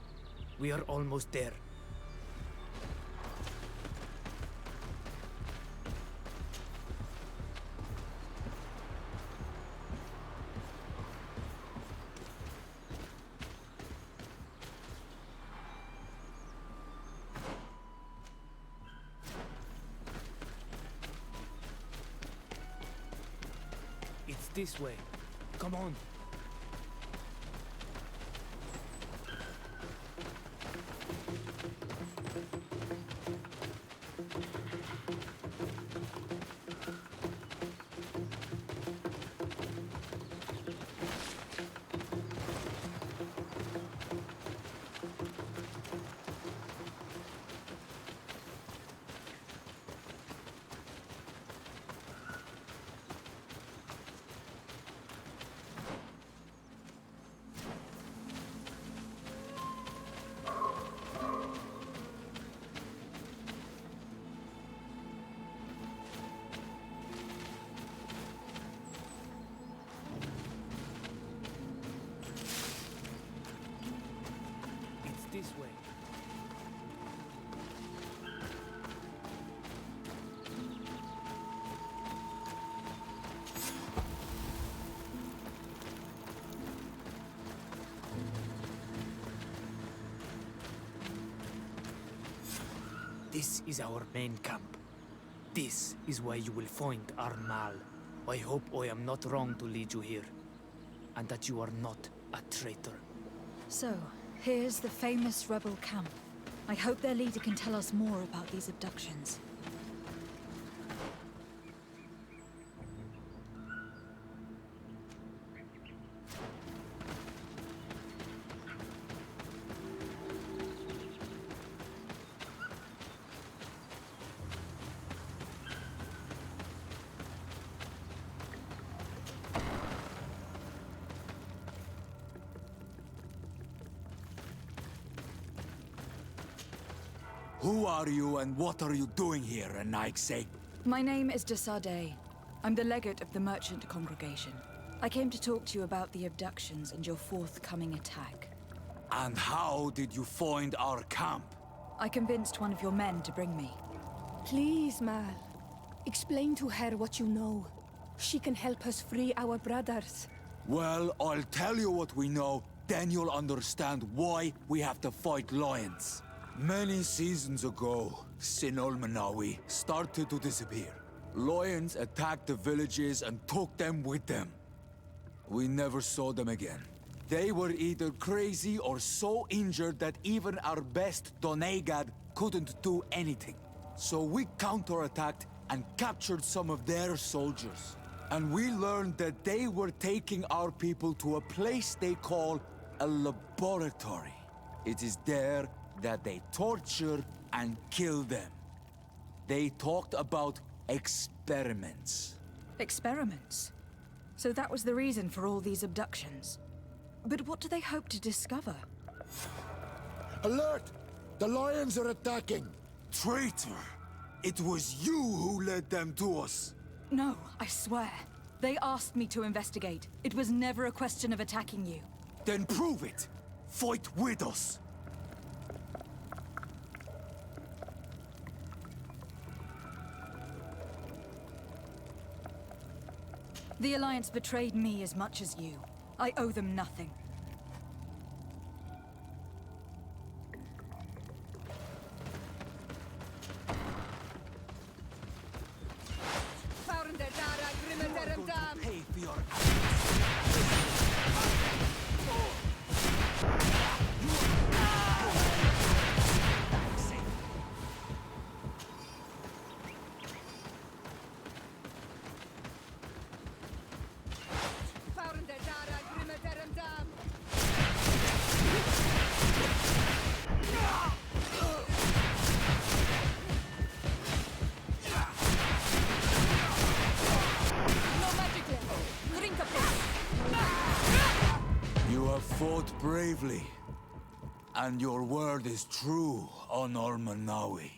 We are almost there. It's this way. Come on. This way. This is our main camp. This is where you will find our Mal. I hope I am not wrong to lead you here, and that you are not a traitor. So, here's the famous rebel camp. I hope their leader can tell us more about these abductions. Who are you and what are you doing here, Anaikse? My name is Desade. I'm the legate of the merchant congregation. I came to talk to you about the abductions and your forthcoming attack. And how did you find our camp? I convinced one of your men to bring me. Please, Mal. Explain to her what you know. She can help us free our brothers. Well, I'll tell you what we know, then you'll understand why we have to fight lions. Many seasons ago, Sinol Manawi started to disappear. Lions attacked the villages and took them with them. We never saw them again. They were either crazy or so injured that even our best Donegad couldn't do anything. So we counterattacked and captured some of their soldiers. And we learned that they were taking our people to a place they call a laboratory. It is there that they torture and kill them. They talked about experiments. Experiments? So that was the reason for all these abductions. But what do they hope to discover? Alert! The lions are attacking! Traitor! It was you who led them to us! No, I swear. They asked me to investigate. It was never a question of attacking you. Then prove it! Fight with us! The Alliance betrayed me as much as you. I owe them nothing. Pay for your fought bravely, and your word is true on Ormanawi.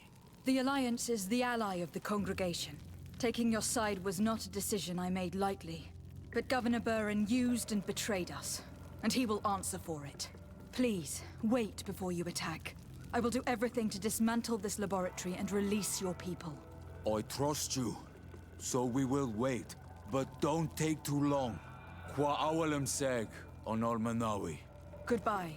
The Alliance is the ally of the congregation. Taking your side was not a decision I made lightly. But Governor Burren used and betrayed us, and he will answer for it. Please, wait before you attack. I will do everything to dismantle this laboratory and release your people. I trust you, so we will wait. But don't take too long. Qua awalem seg on Ormanawi. Goodbye.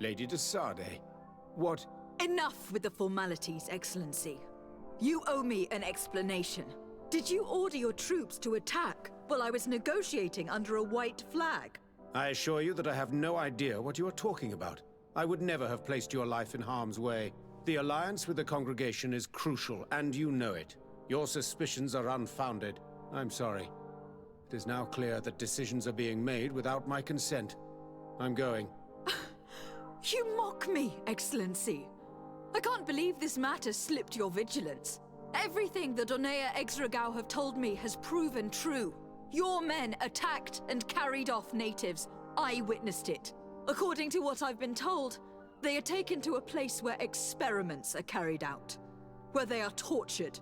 Lady de Sade, what... Enough with the formalities, Excellency. You owe me an explanation. Did you order your troops to attack while I was negotiating under a white flag? I assure you that I have no idea what you are talking about. I would never have placed your life in harm's way. The alliance with the congregation is crucial, and you know it. Your suspicions are unfounded. I'm sorry. It is now clear that decisions are being made without my consent. I'm going. You mock me, Excellency. I can't believe this matter slipped your vigilance. Everything the Donea Exregao have told me has proven true. Your men attacked and carried off natives. I witnessed it. According to what I've been told, they are taken to a place where experiments are carried out. Where they are tortured.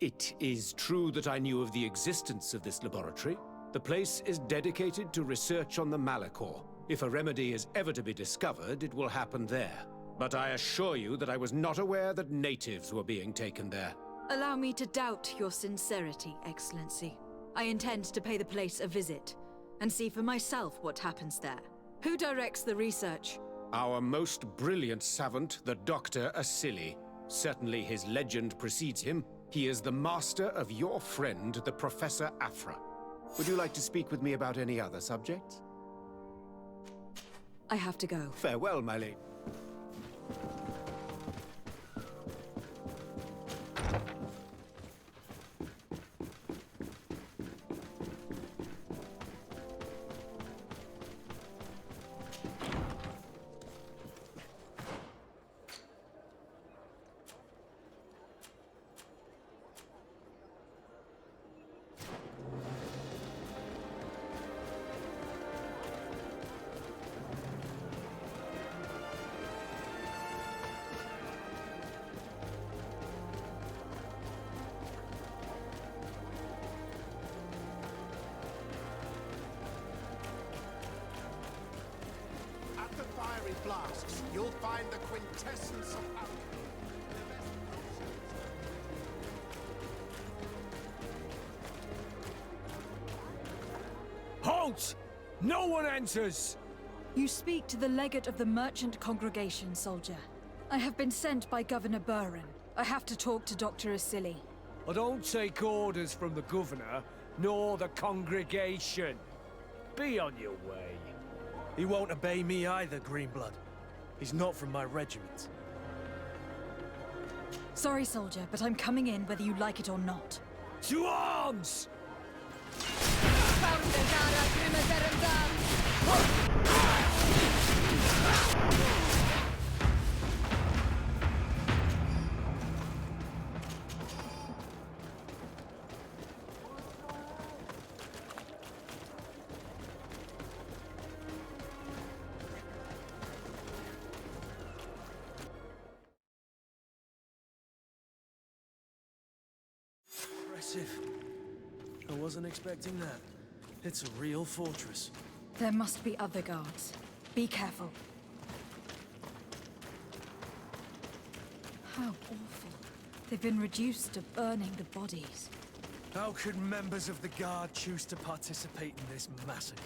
It is true that I knew of the existence of this laboratory. The place is dedicated to research on the Malachor. If a remedy is ever to be discovered, it will happen there. But I assure you that I was not aware that natives were being taken there. Allow me to doubt your sincerity, Excellency. I intend to pay the place a visit, and see for myself what happens there. Who directs the research? Our most brilliant savant, the Dr. Asili. Certainly his legend precedes him. He is the master of your friend, the Professor Afra. Would you like to speak with me about any other subjects? I have to go. Farewell, my lady. flasks, you'll find the quintessence of alchemy. Halt! No one enters! You speak to the legate of the merchant congregation, soldier. I have been sent by Governor Burren. I have to talk to Dr. Asili. I don't take orders from the governor, nor the congregation. Be on your way. He won't obey me either, Greenblood. He's not from my regiment. Sorry, soldier, but I'm coming in whether you like it or not. To arms! Impressive. I wasn't expecting that. It's a real fortress. There must be other guards. Be careful. How awful. They've been reduced to burning the bodies. How could members of the Guard choose to participate in this massacre?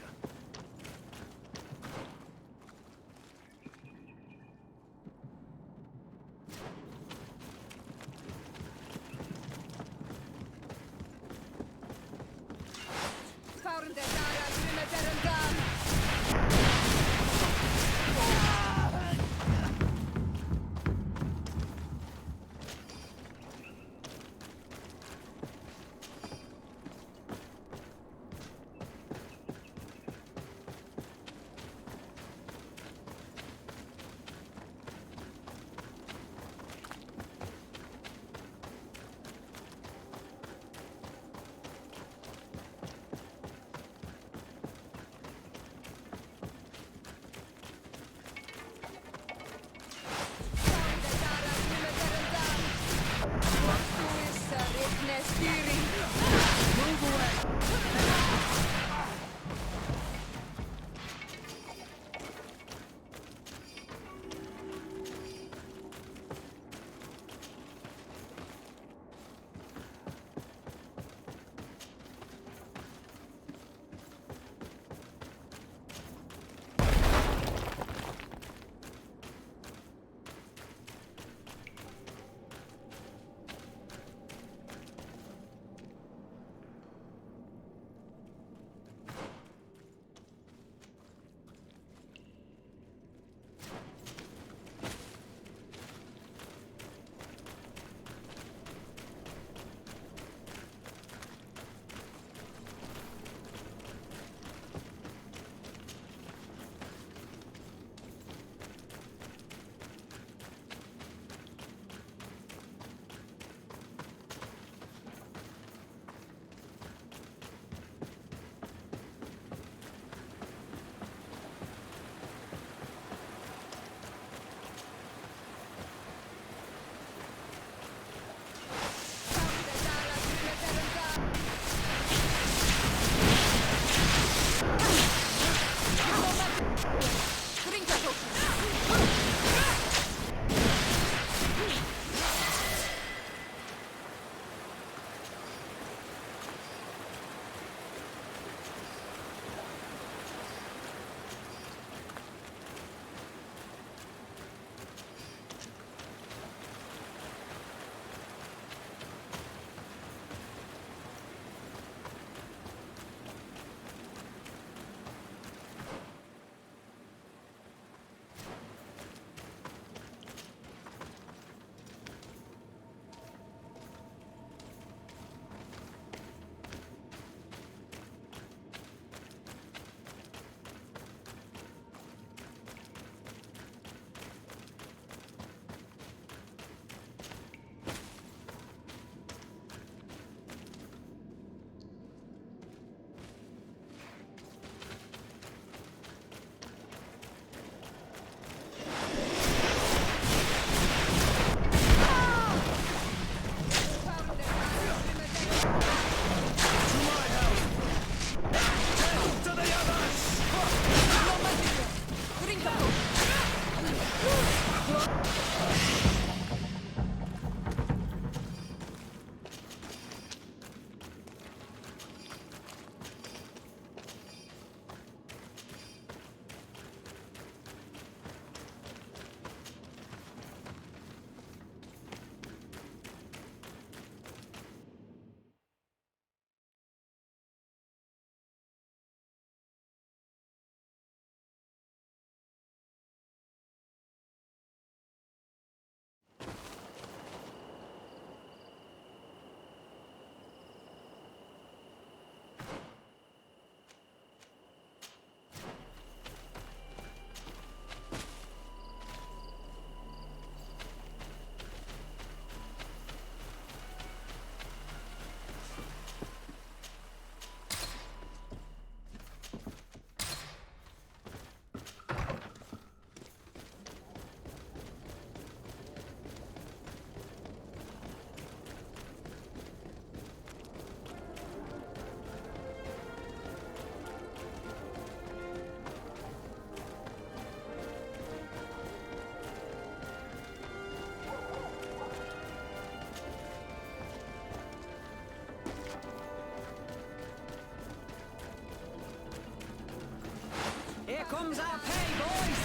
comes our pay, boys!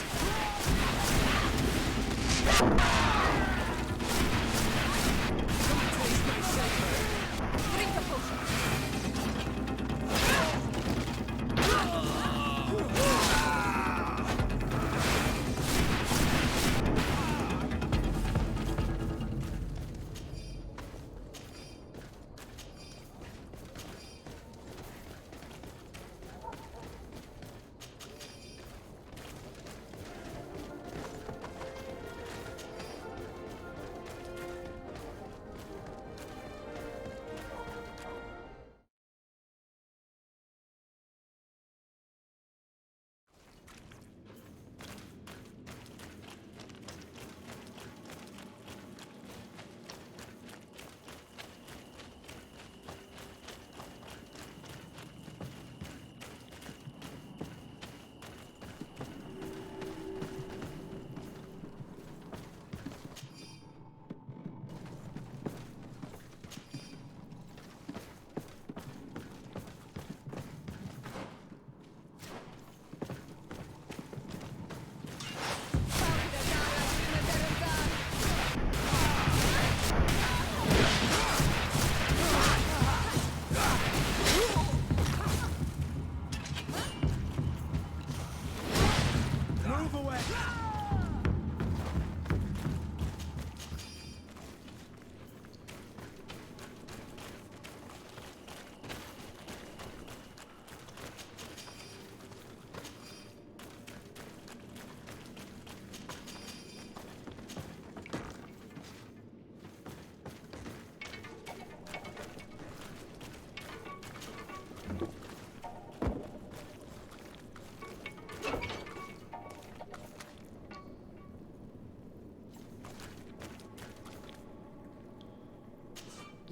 Come taste my silver. Drink a potion.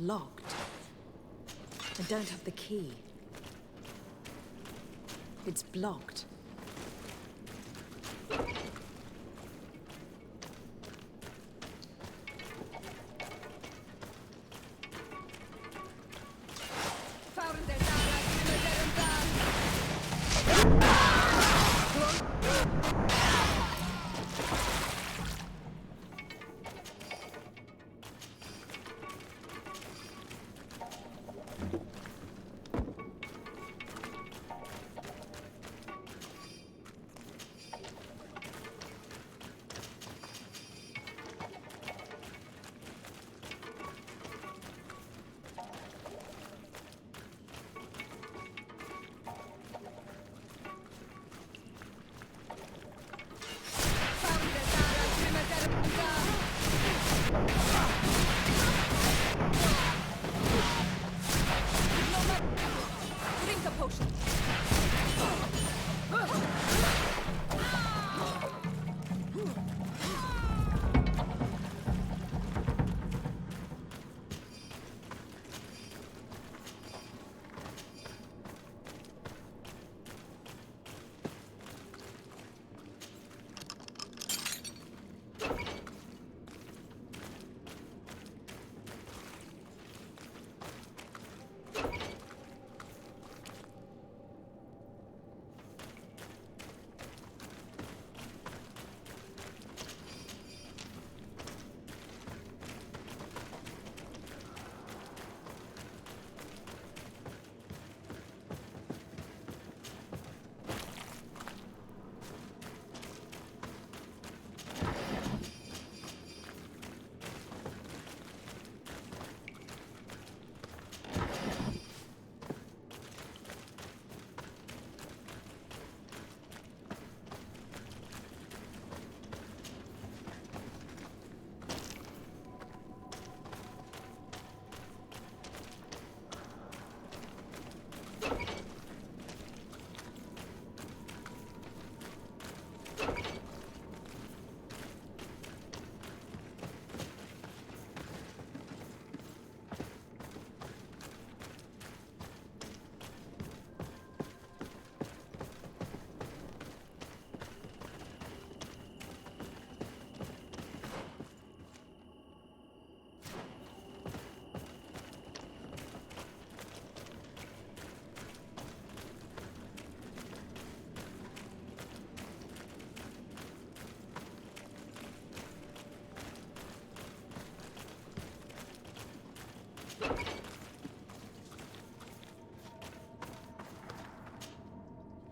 Locked. I don't have the key. It's blocked. Drink a potion.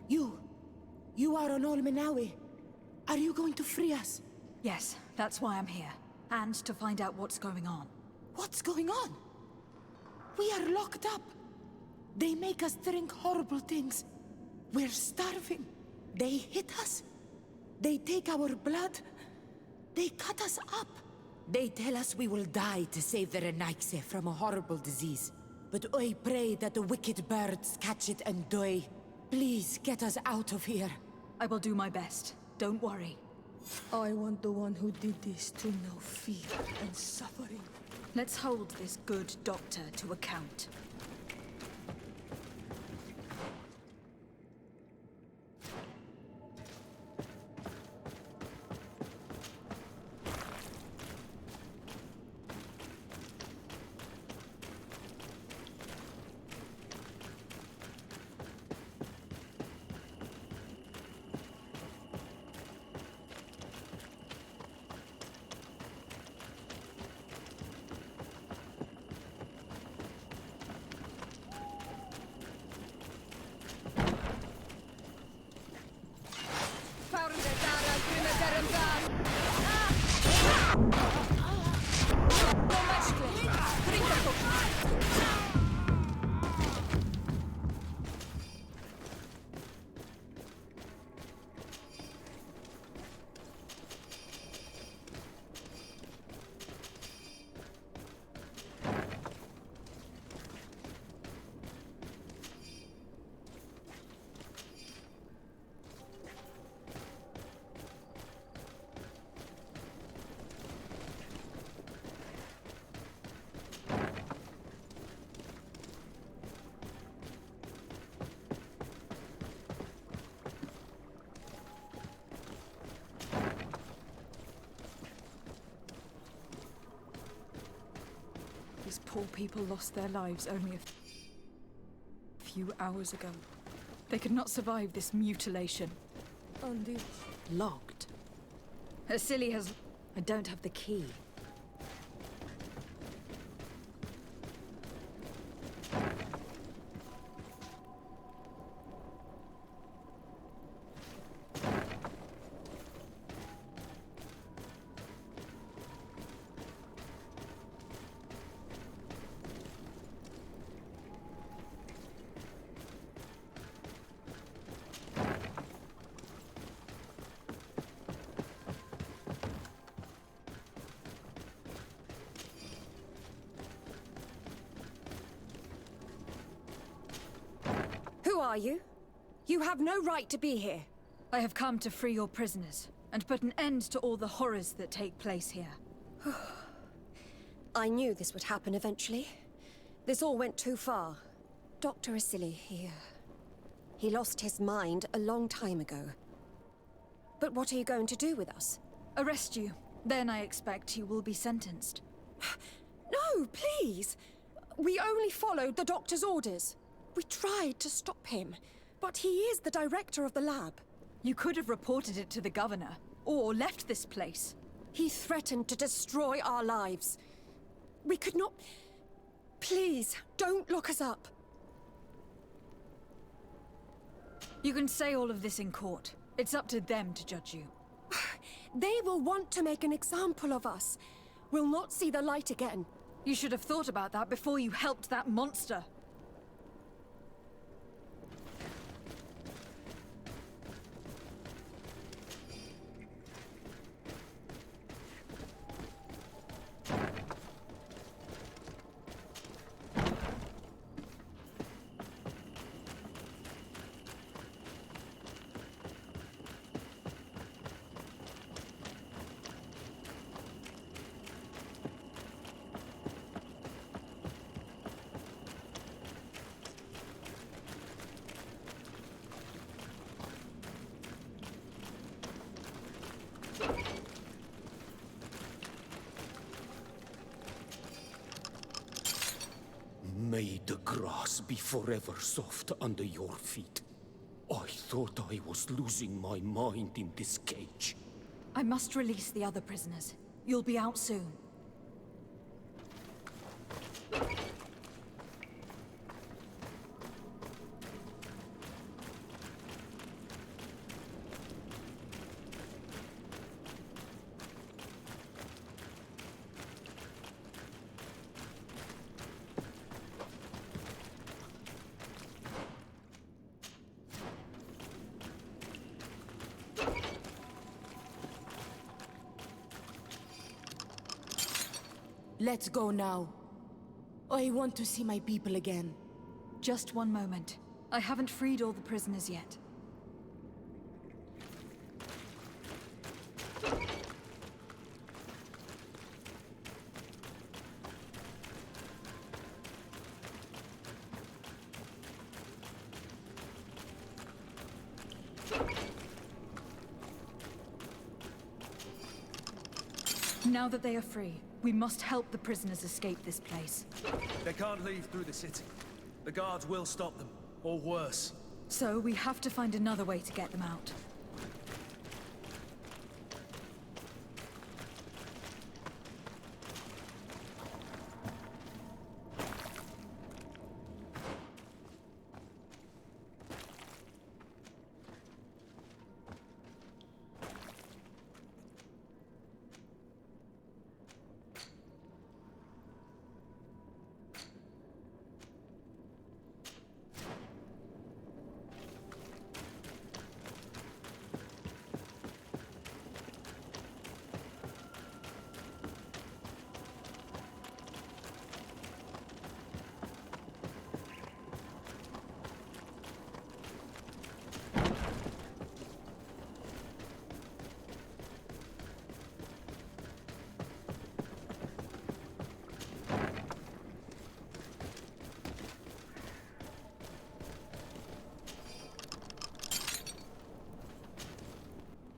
You are an Olmenawi. Are you going to free us? Yes, that's why I'm here. And to find out what's going on. What's going on? We are locked up. They make us drink horrible things. We're starving. They hit us. They take our blood. They cut us up. They tell us we will die to save the Renaigse from a horrible disease. But I pray that the wicked birds catch it and die. Please get us out of here. I will do my best. Don't worry. I want the one who did this to know fear and suffering. Let's hold this good doctor to account. These poor people lost their lives only a few hours ago. They could not survive this mutilation. Andy. Locked. Silly has... I don't have the key. Who are you? You have no right to be here. I have come to free your prisoners, and put an end to all the horrors that take place here. I knew this would happen eventually. This all went too far. Dr. Asili, he lost his mind a long time ago. But what are you going to do with us? Arrest you. Then I expect you will be sentenced. No, please! We only followed the doctor's orders. We tried to stop him, but he is the director of the lab. You could have reported it to the governor, or left this place. He threatened to destroy our lives. We could not... Please, don't lock us up. You can say all of this in court. It's up to them to judge you. They will want to make an example of us. We'll not see the light again. You should have thought about that before you helped that monster. May the grass be forever soft under your feet. I thought I was losing my mind in this cage. I must release the other prisoners. You'll be out soon. Let's go now. I want to see my people again. Just one moment. I haven't freed all the prisoners yet. Now that they are free, we must help the prisoners escape this place. They can't leave through the city. The guards will stop them, or worse. So we have to find another way to get them out.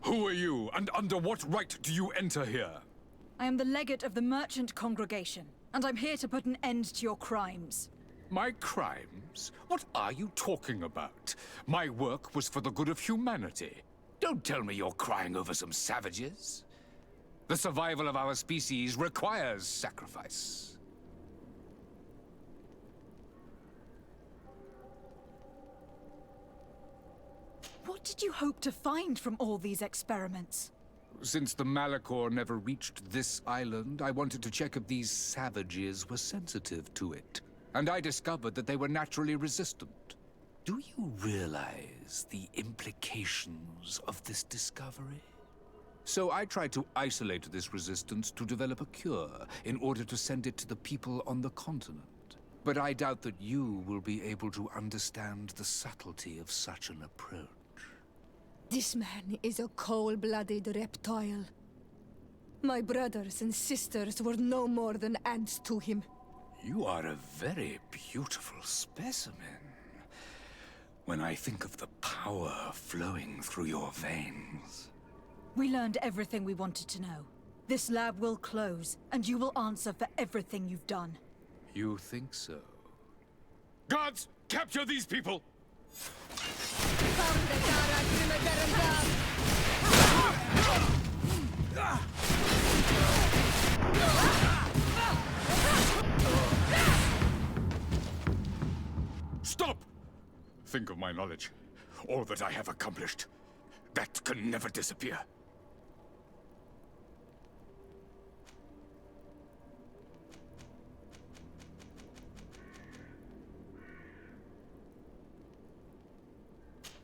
Who are you, and under what right do you enter here? I am the legate of the merchant congregation, and I'm here to put an end to your crimes. My crimes? What are you talking about? My work was for the good of humanity. Don't tell me you're crying over some savages. The survival of our species requires sacrifice. What did you hope to find from all these experiments? Since the Malachor never reached this island, I wanted to check if these savages were sensitive to it. And I discovered that they were naturally resistant. Do you realize the implications of this discovery? So I tried to isolate this resistance to develop a cure in order to send it to the people on the continent. But I doubt that you will be able to understand the subtlety of such an approach. This man is a cold-blooded reptile. My brothers and sisters were no more than ants to him. You are a very beautiful specimen. When I think of the power flowing through your veins. We learned everything we wanted to know. This lab will close, and you will answer for everything you've done. You think so? Guards, capture these people! Stop! Think of my knowledge. All that I have accomplished. That can never disappear.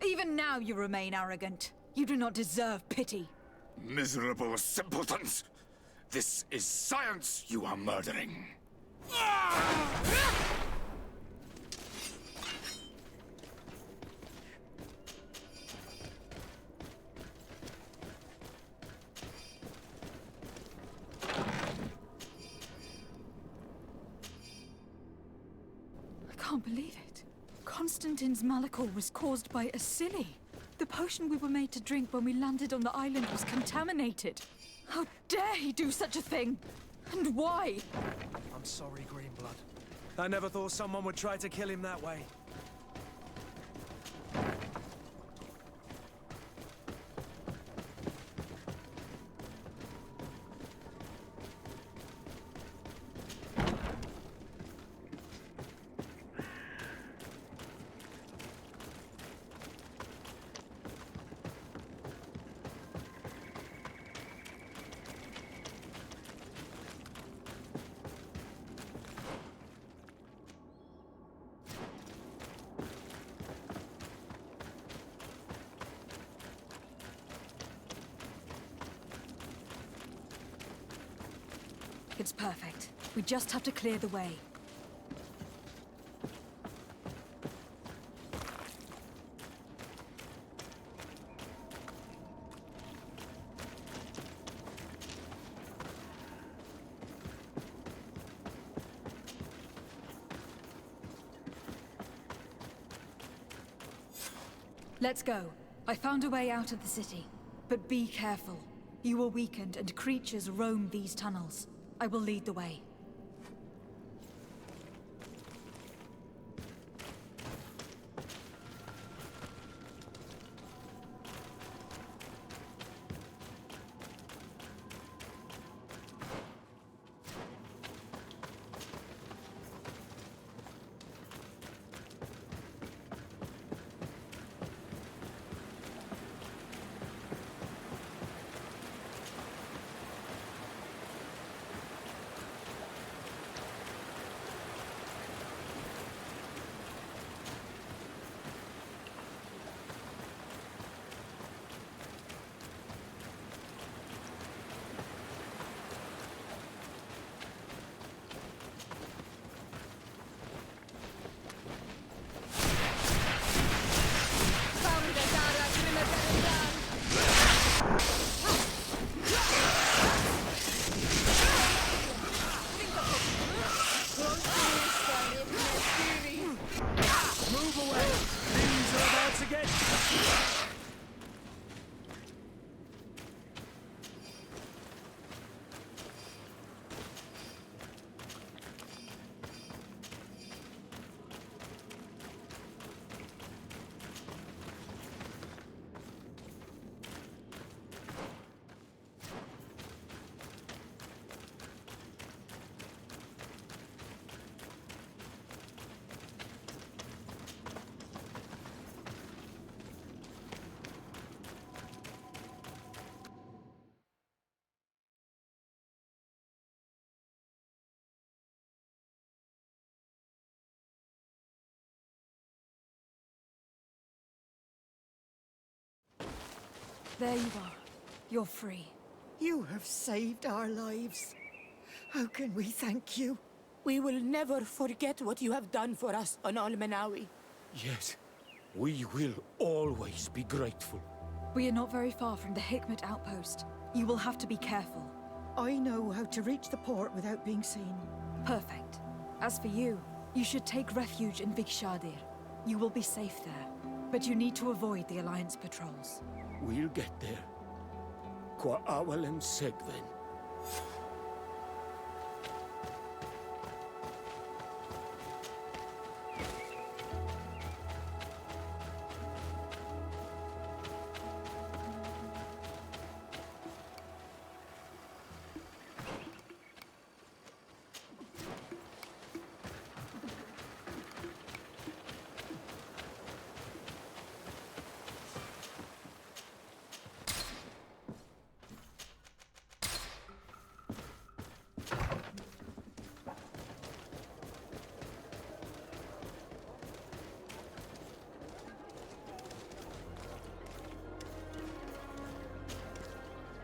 Even now you remain arrogant. You do not deserve pity. Miserable simpletons! This is science you are murdering. I can't believe it. Constantine's Malachor was caused by a silly. The potion we were made to drink when we landed on the island was contaminated. How dare he do such a thing? And why? I'm sorry, Greenblood. I never thought someone would try to kill him that way. It's perfect. We just have to clear the way. Let's go. I found a way out of the city. But be careful. You are weakened and creatures roam these tunnels. I will lead the way. There you are. You're free. You have saved our lives. How can we thank you? We will never forget what you have done for us on Almenawi. Yes, we will always be grateful. We are not very far from the Hikmet outpost. You will have to be careful. I know how to reach the port without being seen. Perfect. As for you, you should take refuge in Vikshadir. You will be safe there. But you need to avoid the Alliance patrols. We'll get there. Qua awalem segven.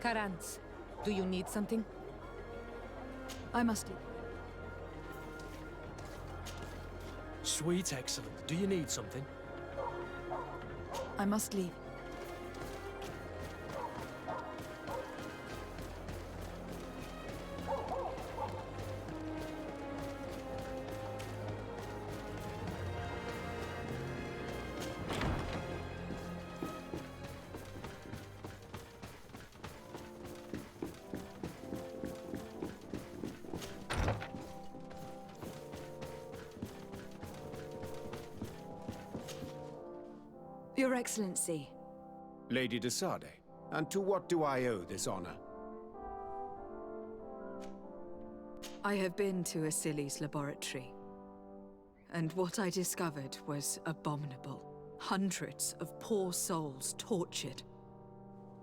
Karantz, do you need something? I must leave. Sweet, excellent. Do you need something? I must leave. Your Excellency. Lady de Sade, and to what do I owe this honor? I have been to Asili's laboratory, and what I discovered was abominable. Hundreds of poor souls tortured,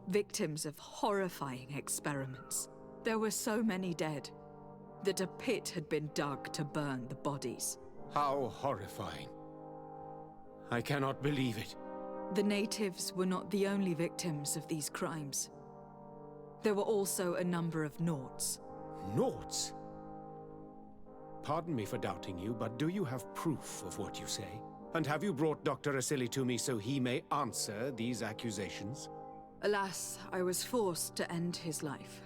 victims of horrifying experiments. There were so many dead that a pit had been dug to burn the bodies. How horrifying. I cannot believe it. The natives were not the only victims of these crimes. There were also a number of Nauts. Nauts? pardon me for doubting you, but do you have proof of what you say? And have you brought Dr. Asili to me so he may answer these accusations? Alas, I was forced to end his life.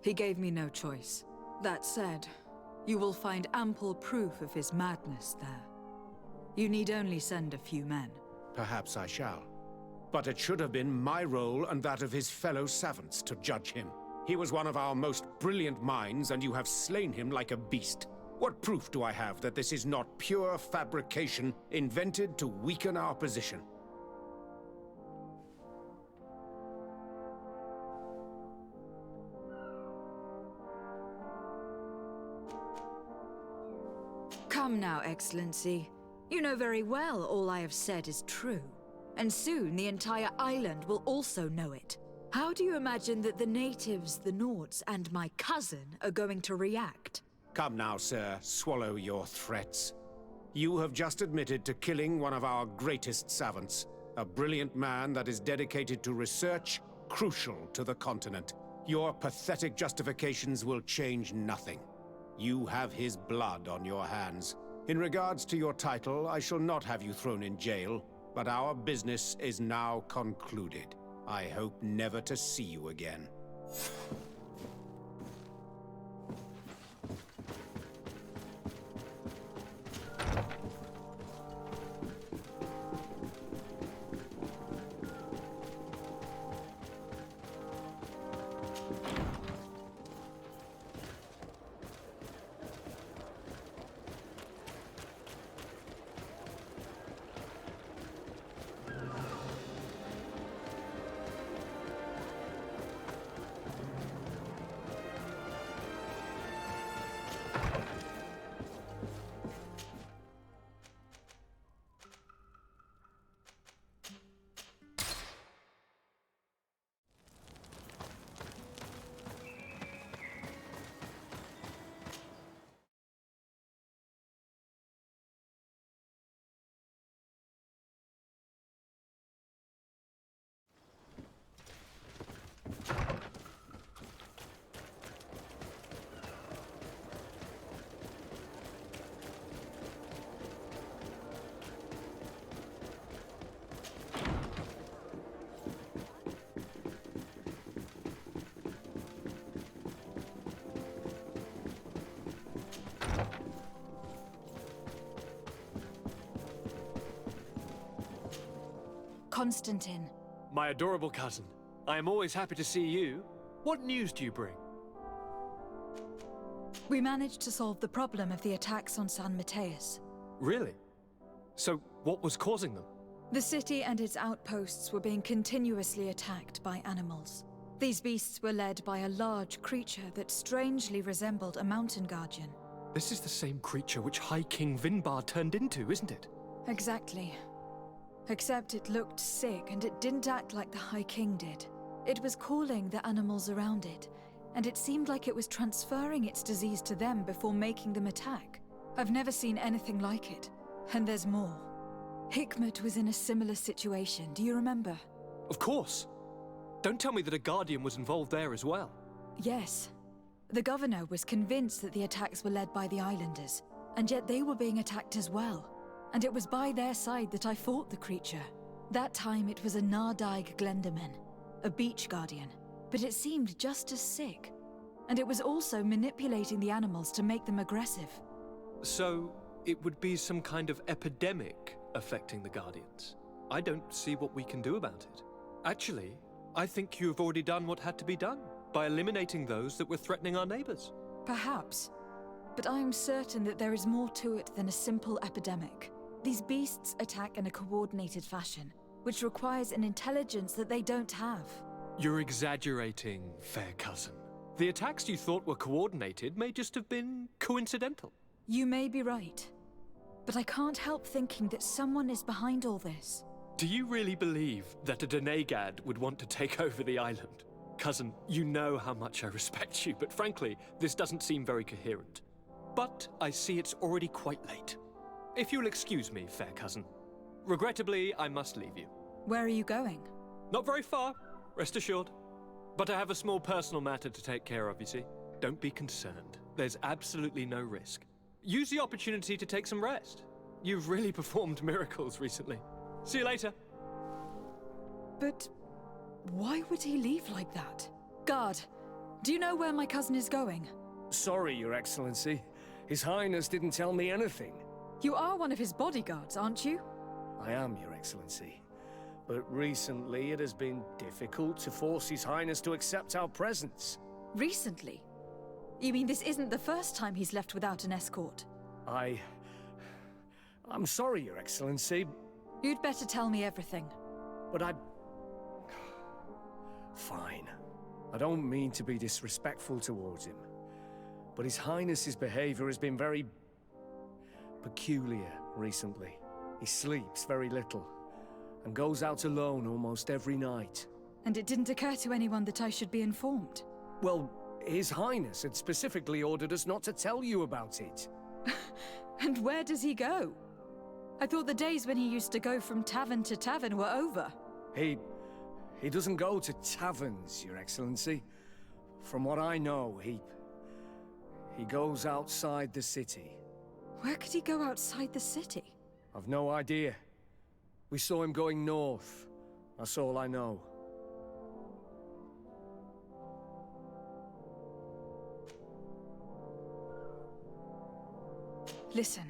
He gave me no choice. That said, you will find ample proof of his madness there. You need only send a few men. Perhaps I shall. But it should have been my role and that of his fellow savants to judge him. He was one of our most brilliant minds, and you have slain him like a beast. What proof do I have that this is not pure fabrication invented to weaken our position? Come now, Excellency. You know very well all I have said is true. And soon the entire island will also know it. How do you imagine that the natives, the Nords, and my cousin are going to react? Come now, sir, swallow your threats. You have just admitted to killing one of our greatest savants, a brilliant man that is dedicated to research crucial to the continent. Your pathetic justifications will change nothing. You have his blood on your hands. In regards to your title, I shall not have you thrown in jail, but our business is now concluded. I hope never to see you again. Constantine. My adorable cousin, I am always happy to see you. What news do you bring? We managed to solve the problem of the attacks on San Mateus. Really? So, what was causing them? The city and its outposts were being continuously attacked by animals. These beasts were led by a large creature that strangely resembled a mountain guardian. This is the same creature which High King Vinbar turned into, isn't it? Exactly. Except it looked sick and it didn't act like the High King did. It was calling the animals around it, and it seemed like it was transferring its disease to them before making them attack. I've never seen anything like it. And there's more. Hikmet was in a similar situation, do you remember? Of course. Don't tell me that a Guardian was involved there as well. Yes. The governor was convinced that the attacks were led by the islanders, and yet they were being attacked as well. And it was by their side that I fought the creature. That time it was a Nardaig Glenderman, a beach guardian, but it seemed just as sick. And it was also manipulating the animals to make them aggressive. So, it would be some kind of epidemic affecting the Guardians. I don't see what we can do about it. Actually, I think you've already done what had to be done, by eliminating those that were threatening our neighbors. Perhaps. But I am certain that there is more to it than a simple epidemic. These beasts attack in a coordinated fashion, which requires an intelligence that they don't have. You're exaggerating, fair cousin. The attacks you thought were coordinated may just have been coincidental. You may be right. But I can't help thinking that someone is behind all this. Do you really believe that a Denegad would want to take over the island? Cousin, you know how much I respect you, but frankly, this doesn't seem very coherent. But I see it's already quite late. If you'll excuse me, fair cousin. Regrettably, I must leave you. Where are you going? Not very far, rest assured. But I have a small personal matter to take care of, you see. Don't be concerned. There's absolutely no risk. Use the opportunity to take some rest. You've really performed miracles recently. See you later. But why would he leave like that? Guard, do you know where my cousin is going? Sorry, Your Excellency. His Highness didn't tell me anything. You are one of his bodyguards, aren't you? I am, Your Excellency. But recently it has been difficult to force His Highness to accept our presence. Recently? You mean this isn't the first time he's left without an escort? I'm sorry, Your Excellency. You'd better tell me everything. But Fine. I don't mean to be disrespectful towards him. But His Highness's behavior has been very peculiar recently. He sleeps very little, and goes out alone almost every night. And it didn't occur to anyone that I should be informed? Well, His Highness had specifically ordered us not to tell you about it. And where does he go? I thought the days when he used to go from tavern to tavern were over. He doesn't go to taverns, Your Excellency. From what I know, he goes outside the city. Where could he go outside the city? I've no idea. We saw him going north. That's all I know. Listen.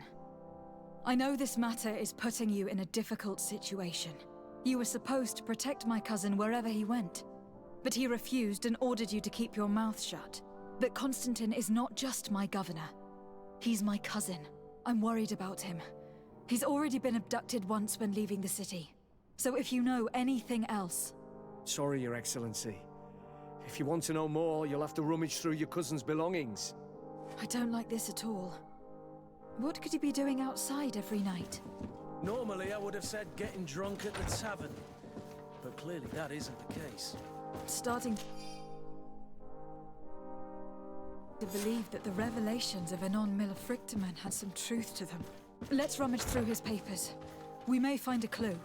I know this matter is putting you in a difficult situation. You were supposed to protect my cousin wherever he went. But he refused and ordered you to keep your mouth shut. But Constantine is not just my governor. He's my cousin. I'm worried about him. He's already been abducted once when leaving the city. So if you know anything else... Sorry, Your Excellency. If you want to know more, you'll have to rummage through your cousin's belongings. I don't like this at all. What could he be doing outside every night? Normally, I would have said getting drunk at the tavern. But clearly that isn't the case. Starting to believe that the revelations of Anon Millefrictaman had some truth to them. Let's rummage through his papers. We may find a clue.